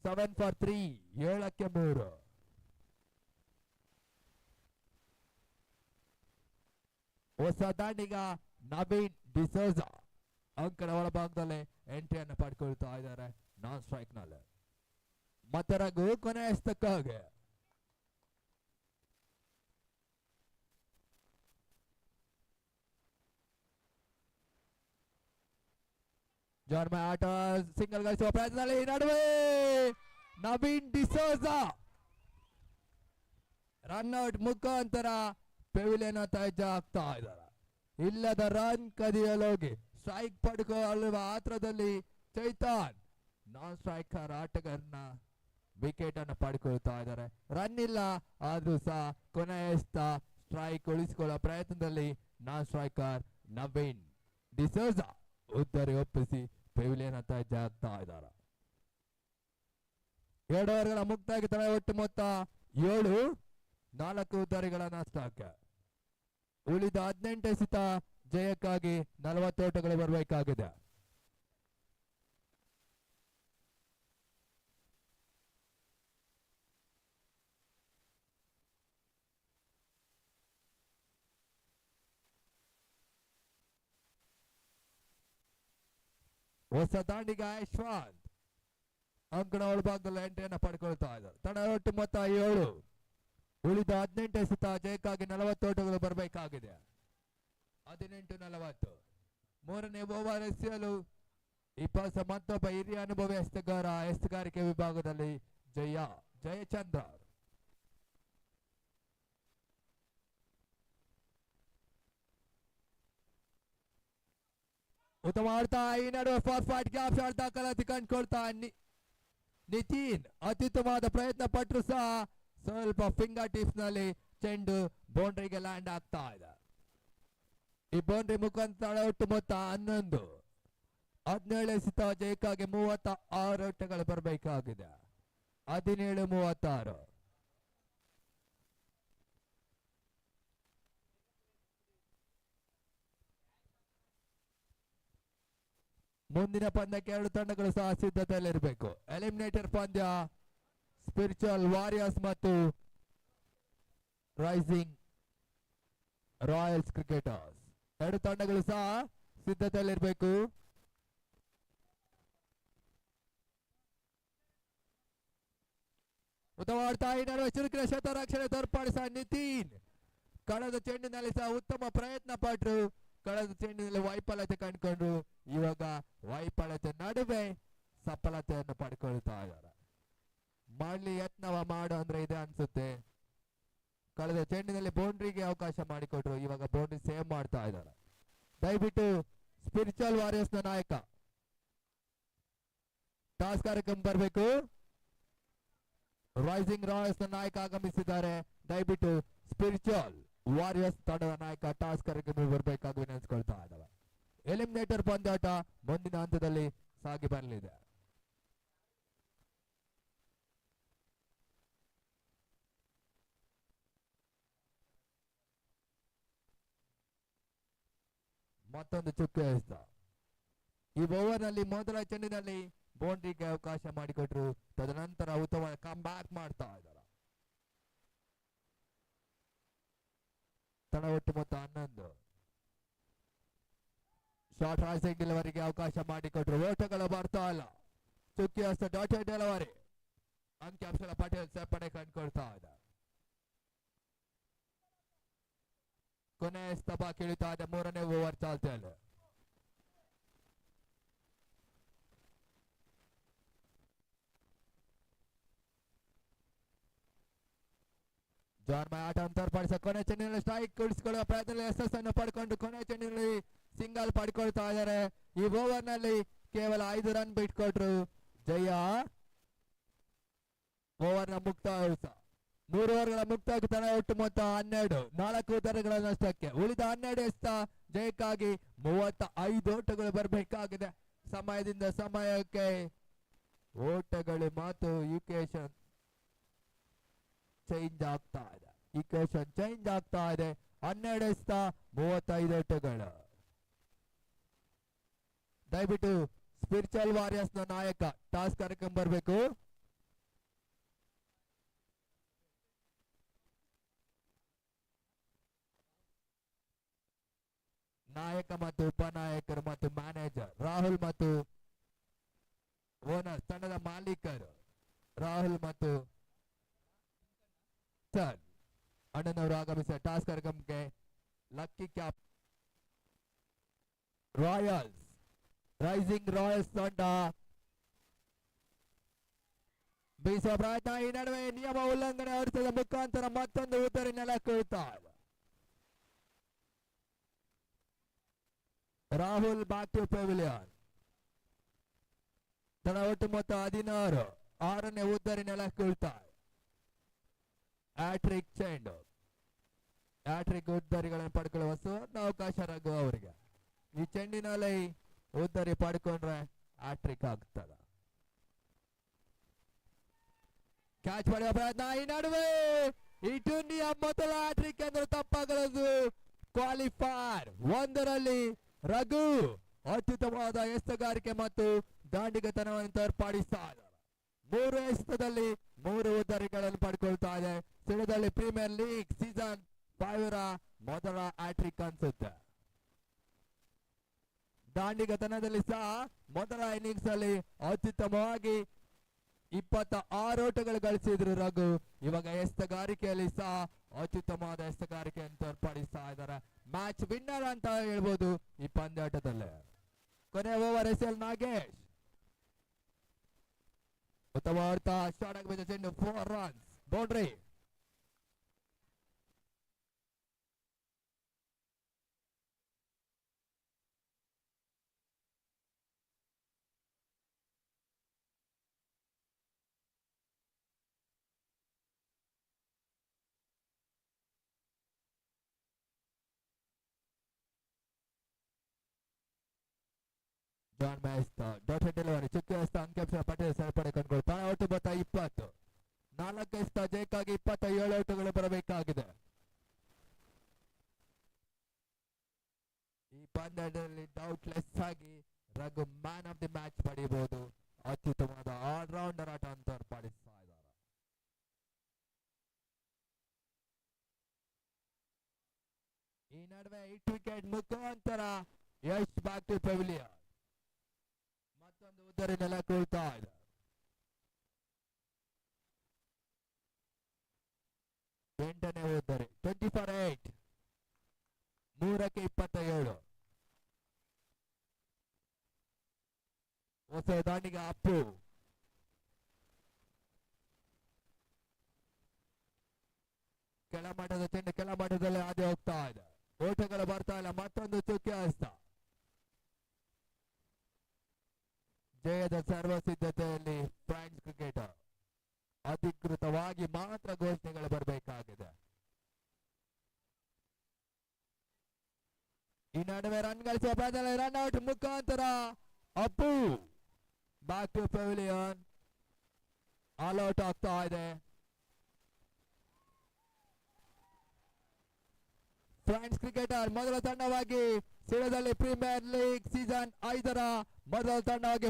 Speaker 2: 7 for 3, 7ಕ್ಕೆ 3. ಹೊಸ ದಾಂಡಿಗ ನವೀನ್ ಡಿಸೋಜ ಅಂಕಣ ಒಳಭಾಗದಲ್ಲಿ ಎಂಟ್ರಿಯನ್ನು ಪಡ್ಕೊಳ್ತಾ ಇದ್ದಾರೆ ನಾನ್ ಸ್ಟ್ರೈಕ್ ನಲ್ಲಿ. ಮತ್ತೆ ರಘು ಕೊನೆ ಎಸ್ತಕ್ಕಾಗಿ ಜಾರ್ಮ ಆಟ ಸಿಂಗಲ್ ಗಳಿಸುವ ಪ್ರಯತ್ನದಲ್ಲಿ ನಡುವೆ ನವೀನ್ ಡಿಸೋಜ ರನ್ಔಟ್ ಮುಖಾಂತರ ಪೆವಿಲಿಯನ್ ಹೆಜ್ಜೆ ಆಗ್ತಾ ಇದ್ದಾರೆ. ಇಲ್ಲದ ರನ್ ಕದಿಯಲೋಗಿ ಸ್ಟ್ರೈಕ್ ಪಡ್ಕೊಳ್ಳುವ ಆತ್ರದಲ್ಲಿ ಚೈತಾನ್ ನಾನ್ ಸ್ಟ್ರೈಕರ್ ಆಟಗಾರನ ವಿಕೆಟ್ ಅನ್ನು ಪಡ್ಕೊಳ್ತಾ ಇದ್ದಾರೆ. ರನ್ ಇಲ್ಲ ಆದ್ರೂ ಸಹ ಕೊನೆಯಸ್ತ ಸ್ಟ್ರೈಕ್ ಉಳಿಸಿಕೊಳ್ಳುವ ಪ್ರಯತ್ನದಲ್ಲಿ ನಾನ್ ಸ್ಟ್ರೈಕರ್ ನವೀನ್ ಡಿಸೋಜ ಉದ್ದರೆ ಒಪ್ಪಿಸಿ ಪೆವಿಲಿಯನ್ ಅಂತ ಹೆಜ್ಜೆ ಆಗ್ತಾ ಇದ್ದಾರೆ. 2 ಓವರ್ಗಳ ಮುಕ್ತಾಗಿ ತಲೆ ಒಟ್ಟು ಮೊತ್ತ 7, 4 ಉದ್ದರಿಗಳ ನಷ್ಟಕ್ಕೆ. ಉಳಿದ 18 ಎಸೆತ ಜಯಕ್ಕಾಗಿ 40 ಓಟಗಳು ಬರಬೇಕಾಗಿದೆ. ಹೊಸ ದಾಂಡಿಗ ಯಶವಂತ್ ಅಂಕಣ ಒಳಭಾಗದಲ್ಲಿ ಎಂಟ್ರಿಯನ್ನು ಪಡ್ಕೊಳ್ತಾ ಇದ್ದಾರೆ. ತಡ ಒಟ್ಟು ಮೊತ್ತ 7, ಉಳಿದ 18 ಎಸೆತ ಜಯಕ್ಕಾಗಿ 40 ಓಟಗಳು ಬರಬೇಕಾಗಿದೆ. 18-40. 3ನೇ ಓವರ್ ಎಸೆಯಲು ಮತ್ತೊಬ್ಬ ಹಿರಿಯ ಅನುಭವಿ ಎಸ್ತಗಾರಿಕೆ ವಿಭಾಗದಲ್ಲಿ ಜಯಚಂದ್ರ. ಉತ್ತಮ ಆಡ್ತಾ ಈ ನಡುವೆ ಫಾರ್ಫಾಟ್ ಗ್ಯಾಪ್ ಶಾಟ್ ದಾಖಲಾತಿ ಕಂಡುಕೊಳ್ತಾ ನಿತಿನ್ ಅತ್ಯುತ್ತಮವಾದ ಪ್ರಯತ್ನ ಪಟ್ಟರು ಸಹ ಸ್ವಲ್ಪ ಫಿಂಗರ್ ಟಿಪ್ಸ್ ನಲ್ಲಿ ಚೆಂಡು ಬೌಂಡ್ರಿಗೆ ಲ್ಯಾಂಡ್ ಆಗ್ತಾ ಇದೆ. ಈ ಬೌಂಡ್ರಿ ಮುಖಾಂತರ ಒಟ್ಟು ಮೊತ್ತ 11, 17 ಎಸೆತ ಜಯಕ್ಕಾಗಿ 36 ಓಟಗಳು ಬರಬೇಕಾಗಿದೆ. 17-36. ಮುಂದಿನ ಪಂದ್ಯಕ್ಕೆ 2 ತಂಡಗಳು ಸಹ ಸಿದ್ಧತೆಯಲ್ಲಿರಬೇಕು. ಎಲಿಮಿನೇಟರ್ ಪಂದ್ಯ ಸ್ಪಿರಿಚುವಲ್ ವಾರಿಯರ್ಸ್ ಮತ್ತು ರೈಸಿಂಗ್ ರಾಯಲ್ಸ್ ಕ್ರಿಕೆಟರ್ಸ್. 2 ತಂಡಗಳು ಸಹ ಸಿದ್ಧತೆಯಲ್ಲಿರಬೇಕು. ಉತ್ತಮವಾಡ್ತಾ ಈ ನಡುವೆ ಚುರುಕಿನ ಶತರಕ್ಷಣೆ ತೋರ್ಪಡಿಸ ನಿತಿನ್. ಕಳೆದ ಚೆಂಡಿನಲ್ಲಿ ಸಹ ಉತ್ತಮ ಪ್ರಯತ್ನ ಪಟ್ರು, ಕಳೆದ ಚೆಂಡಿನಲ್ಲಿ ವೈಫಲ್ಯತೆ ಕಂಡುಕೊಂಡ್ರು. ಇವಾಗ ವೈಫಲ್ಯತೆ ನಡುವೆ ಸಫಲತೆಯನ್ನು ಪಡ್ಕೊಳ್ತಾ ಇದ್ದಾರೆ. ಮಾಡ್ಲಿ ಯತ್ನವ ಮಾಡು ಅಂದ್ರೆ ಇದೆ ಅನ್ಸುತ್ತೆ. ಕಳೆದ ಚೆಂಡಿನಲ್ಲಿ ಬೌಂಡ್ರಿಗೆ ಅವಕಾಶ ಮಾಡಿಕೊಟ್ರು, ಇವಾಗ ಬೌಂಡ್ರಿ ಸೇವ್ ಮಾಡ್ತಾ ಇದ್ದಾರೆ. ದಯವಿಟ್ಟು ಸ್ಪಿರಿಚುವಲ್ ವಾರಿಯರ್ಸ್ ನ ನಾಯಕ ಟಾಸ್ ಕಾರ್ಯಕ್ರಮ ಬರಬೇಕು. ರೈಸಿಂಗ್ ರಾಯಲ್ಸ್ ನ ನಾಯಕ ಆಗಮಿಸಿದ್ದಾರೆ. ದಯವಿಟ್ಟು ಸ್ಪಿರಿಚುವಲ್ ವಾರಿಯರ್ಸ್ ತಂಡದ ನಾಯಕ ಟಾಸ್ ಕಾರ್ಯಕ್ರಮ ಬರಬೇಕಾಗಿ ವಿನಂತಿಸ್ಕೊಳ್ತಾ ಇದ್ದಾವೆ. ಎಲಿಮಿನೇಟರ್ ಪಂದ್ಯಾಟ ಮುಂದಿನ ಹಂತದಲ್ಲಿ ಸಾಗಿ ಬರಲಿದೆ. ಮತ್ತೊಂದು ಚುಕ್ಕೆ ಎಸೆತ. ಈ ಓವರ್ ನಲ್ಲಿ ಮೊದಲ ಚೆಂಡಿನಲ್ಲಿ ಬೌಂಡ್ರಿಗೆ ಅವಕಾಶ ಮಾಡಿಕೊಟ್ರು, ತದನಂತರ ಉತ್ತಮ ಕಮ್ ಬ್ಯಾಕ್ ಮಾಡ್ತಾ ಇದ್ದಾರೆ. ತಡ ಒಟ್ಟು ಮೊತ್ತ 11. ಶಾರ್ಟ್ ರೈಸಿಂಗ್ ಡೆಲಿವರಿಗೆ ಅವಕಾಶ ಮಾಡಿಕೊಟ್ರು, ಓಟಗಳು ಬರ್ತಾ ಇಲ್ಲ. ಚುಕ್ಕಿ ಹಸ್ತ ಡಾಟೆಡ್ ಡೆಲಿವರಿ, ಅಂಕಿಅಂಶಗಳ ಪಟೇಲ್ ಸೇರ್ಪಡೆ ಕಂಡುಕೊಳ್ತಾ ಇದೆ. ಕೊನೆ ಸ್ತಂಭ ಕೇಳುತ್ತಾ ಇದೆ. ಮೂರನೇ ಓವರ್ ಚಾಲ್ತಿಯಲ್ಲಿ. ಜಾನ್ ಮೈ ಆಟ ತೋರ್ಪಡಿಸ ಕೊನೆ ಚೆಂಡಿನಲ್ಲಿ ಸ್ಟ್ರೈಕ್ ಉಳಿಸಿಕೊಳ್ಳುವ ಪ್ರಯತ್ನದಲ್ಲಿ ಯಶಸ್ಸನ್ನು ಪಡ್ಕೊಂಡು ಕೊನೆ ಚೆಂಡಿನಲ್ಲಿ ಸಿಂಗಲ್ ಪಡ್ಕೊಳ್ತಾ ಇದ್ದಾರೆ. ಈ ಓವರ್ ನಲ್ಲಿ ಕೇವಲ 5 ರನ್ ಬಿಟ್ಕೊಟ್ರು. ಜಯ ಓವರ್ ನ ಮುಕ್ತಾಯ. 3 ಓವರ್ಗಳ ಮುಕ್ತಾಯ ತನ ಒಟ್ಟು ಮೊತ್ತ 12, 4 ಉತ್ತರಗಳ ನಷ್ಟಕ್ಕೆ. ಉಳಿದ 12 ಎಸ್ತ ಜಯಕ್ಕಾಗಿ 35 ಓಟಗಳು ಬರಬೇಕಾಗಿದೆ. ಸಮಯದಿಂದ ಸಮಯಕ್ಕೆ ಓಟಗಳು ಮತ್ತು ಈಕ್ವೇಶನ್ ಚೇಂಜ್ ಆಗ್ತಾ ಇದೆ. ಈಕ್ವೇಶನ್ ಚೇಂಜ್ ಆಗ್ತಾ ಇದೆ. 12 ಎಸ್ತ 35 ಓಟಗಳು. ದಯವಿಟ್ಟು ಸ್ಪಿರಿಚುವಲ್ ವಾರಿಯರ್ಸ್ ನ ನಾಯಕ ಟಾಸ್ ಕಾರ್ಯಕ್ರಮ ಬರಬೇಕು. ನಾಯಕ ಮತ್ತು ಉಪನಾಯಕರು ಮತ್ತು ಮ್ಯಾನೇಜರ್ ರಾಹುಲ್ ಮತ್ತು ಓನರ್ ತಂಡದ ಮಾಲೀಕರು ರಾಹುಲ್ ಮತ್ತು ಸರ್ ಅಣ್ಣನವರು ಆಗಮಿಸಿದ ಟಾಸ್ ಕಾರ್ಯಕ್ರಮಕ್ಕೆ lucky cap royals rising royals ತಂಡ ಬೀಸುವ ಪ್ರಯತ್ನ. ಈ ನಡುವೆ ನಿಯಮ ಉಲ್ಲಂಘನೆ ಹೊರತದ ಮುಖಾಂತರ ಮತ್ತೊಂದು ಉತ್ತರಿ ನೆಲಕ್ಕುತ್ತಾ ಇದೆ. Rahul back to pavilion. ತನ್ನ ಒಟ್ಟು ಮೊತ್ತ 16, 6ನೇ ಉದ್ದರಿ ನೆಲಕ್ಕುಳ್ತಾರೆ. ಹ್ಯಾಟ್ರಿಕ್ ಚೆಂಡು, ಹ್ಯಾಟ್ರಿಕ್ ಉದ್ದರಿಗಳನ್ನು ಪಡ್ಕೊಳ್ಳುವ ಸುವರ್ಣ ಅವಕಾಶ ರಘು ಅವರಿಗೆ. ಈ ಚೆಂಡಿನಲ್ಲಿ ಉದ್ದರಿ ಪಡ್ಕೊಂಡ್ರೆ ಹ್ಯಾಟ್ರಿಕ್ ಆಗ್ತದ. ಕ್ಯಾಚ್ ಪಡೆಯುವ ಪ್ರಯತ್ನ. ಈ ನಡುವೆ ಈ ಟೂರ್ನಿಯ ಮೊದಲ ಹ್ಯಾಟ್ರಿಕ್ ಎಂದು ತಪ್ಪಾಗಲದು. ಕ್ವಾಲಿಫೈರ್ 1ರಲ್ಲಿ ರಘು ಅತ್ಯುತ್ತಮವಾದ ಎಸೆತಗಾರಿಕೆ ಮತ್ತು ದಾಂಡಿಗತನವನ್ನು ತೋರ್ಪಡಿಸ್ತಾ ಇದ್ದಾರೆ. 3 ಎಸೆತದಲ್ಲಿ 3 ಉದ್ದರಿಗಳನ್ನು ಪಡ್ಕೊಳ್ತಾ ಇದೆ. ಸ್ಥಳದಲ್ಲಿ ಪ್ರೀಮಿಯರ್ ಲೀಗ್ ಸೀಸನ್ 5ರ ಮೊದಲ ಹ್ಯಾಟ್ರಿಕ್ ಅನ್ಸುತ್ತೆ. ದಾಂಡಿಗತನದಲ್ಲಿ ಸಹ ಮೊದಲ ಇನ್ನಿಂಗ್ಸ್ ಅಲ್ಲಿ ಅತ್ಯುತ್ತಮವಾಗಿ 26 ಓಟಗಳು ಗಳಿಸಿದ್ರು ರಘು. ಇವಾಗ ಎಸೆತಗಾರಿಕೆಯಲ್ಲಿ ಸಹ ಅತ್ಯುತ್ತಮವಾದ ಎಸೆತಗಾರಿಕೆಯನ್ನು ತೋರ್ಪಡಿಸ್ತಾ ಇದ್ದಾರೆ. ಮ್ಯಾಚ್ ವಿನ್ನರ್ ಅಂತ ಹೇಳ್ಬೋದು ಈ ಪಂದ್ಯಾಟದಲ್ಲಿ. ಕೊನೆ ಓವರ್ ಎಸ್ಎಲ್ ನಾಗೇಶ್ ಉತ್ತಮ ಹೊಡೆತ, ಶಾರ್ಟ್ ಆಗಿ ಬಿದ್ದ ಚೆಂಡು, 4 ರನ್ಸ್, ಬೌಂಡ್ರಿ. ಜಾನ್ ಮ್ಯಾಸ್ತಾ ಡಾಟೆಡ್ ಡೆಲಿವರಿ, ಚುಕ್ಕಿ ಹಸ್ತ ಅಂಕಿಅಂಶ ಪಟೇಲ್ ಸೇರ್ಪಡೆ ಕಂಡುಕೊಳ್ತಾನೆ. ಒಟ್ಟು ಮೊತ್ತ 20, 4 ಎಸ್ತ ಜಯಕ್ಕಾಗಿ 27 ಓಟಗಳು ಬರಬೇಕಾಗಿದೆ. ಈ ಪಂದ್ಯದಲ್ಲಿ ಡೌಟ್ಲೆಸ್ ಆಗಿ Raghu man of the match ಪಡೆಯಬಹುದು. ಅತ್ಯುತ್ತಮವಾದ ಆಲ್ರೌಂಡರ್ ಆಟ ಅಂತ ತೋರ್ಪಡಿಸ್ತಾ ಇದ್ದಾರೆ. ಈ ನಡುವೆ 8 ವಿಕೆಟ್ ಮುಖಾಂತರ ಯಶ್ ಬ್ಯಾಕ್ ಟು ಪೆವಿಲಿಯನ್. ಮತ್ತೊಂದು ಉದ್ದರಿ ನೆಲಕ್ಕುಳ್ತಾ ಇದೆ. 8ನೇ ಓದರೆ 20 for 8 3ಕ್ಕೆ 27 ಹೊಸ ದಾಂಡಿಗೆ ಅಪ್ಪು ಕೆಳಮಟ್ಟದ ಚೆಂಡು ಕೆಳಮಟ್ಟದಲ್ಲಿ ಹಾದಿ ಹೋಗ್ತಾ ಇದೆ ಓಟಗಳು ಬರ್ತಾ ಇಲ್ಲ ಮತ್ತೊಂದು ಚುಕ್ಕೆ ಹಸ್ತ ಜಯದ ಸರ್ವ ಸಿದ್ಧತೆಯಲ್ಲಿ ಫ್ರಾನ್ಸ್ ಕ್ರಿಕೆಟರ್ ಅಧಿಕೃತವಾಗಿ ಮಾತ್ರ ಘೋಷಣೆಗಳು ಬರಬೇಕಾಗಿದೆ ಈ ನಡುವೆ ರನ್ ಗಳಿಸುವ ಬದಲು ರನ್ ಔಟ್ ಮುಖಾಂತರ Appu back to pavilion all out ಆಗ್ತಾ ಇದೆ ಫ್ರಾನ್ಸ್ ಕ್ರಿಕೆಟರ್ ಮೊದಲ ತಂಡವಾಗಿ ಸಿಡದಲ್ಲಿ ಪ್ರೀಮಿಯರ್ ಲೀಗ್ ಸೀಸನ್ 5ರ ಮೊದಲ ತಂಡವಾಗಿ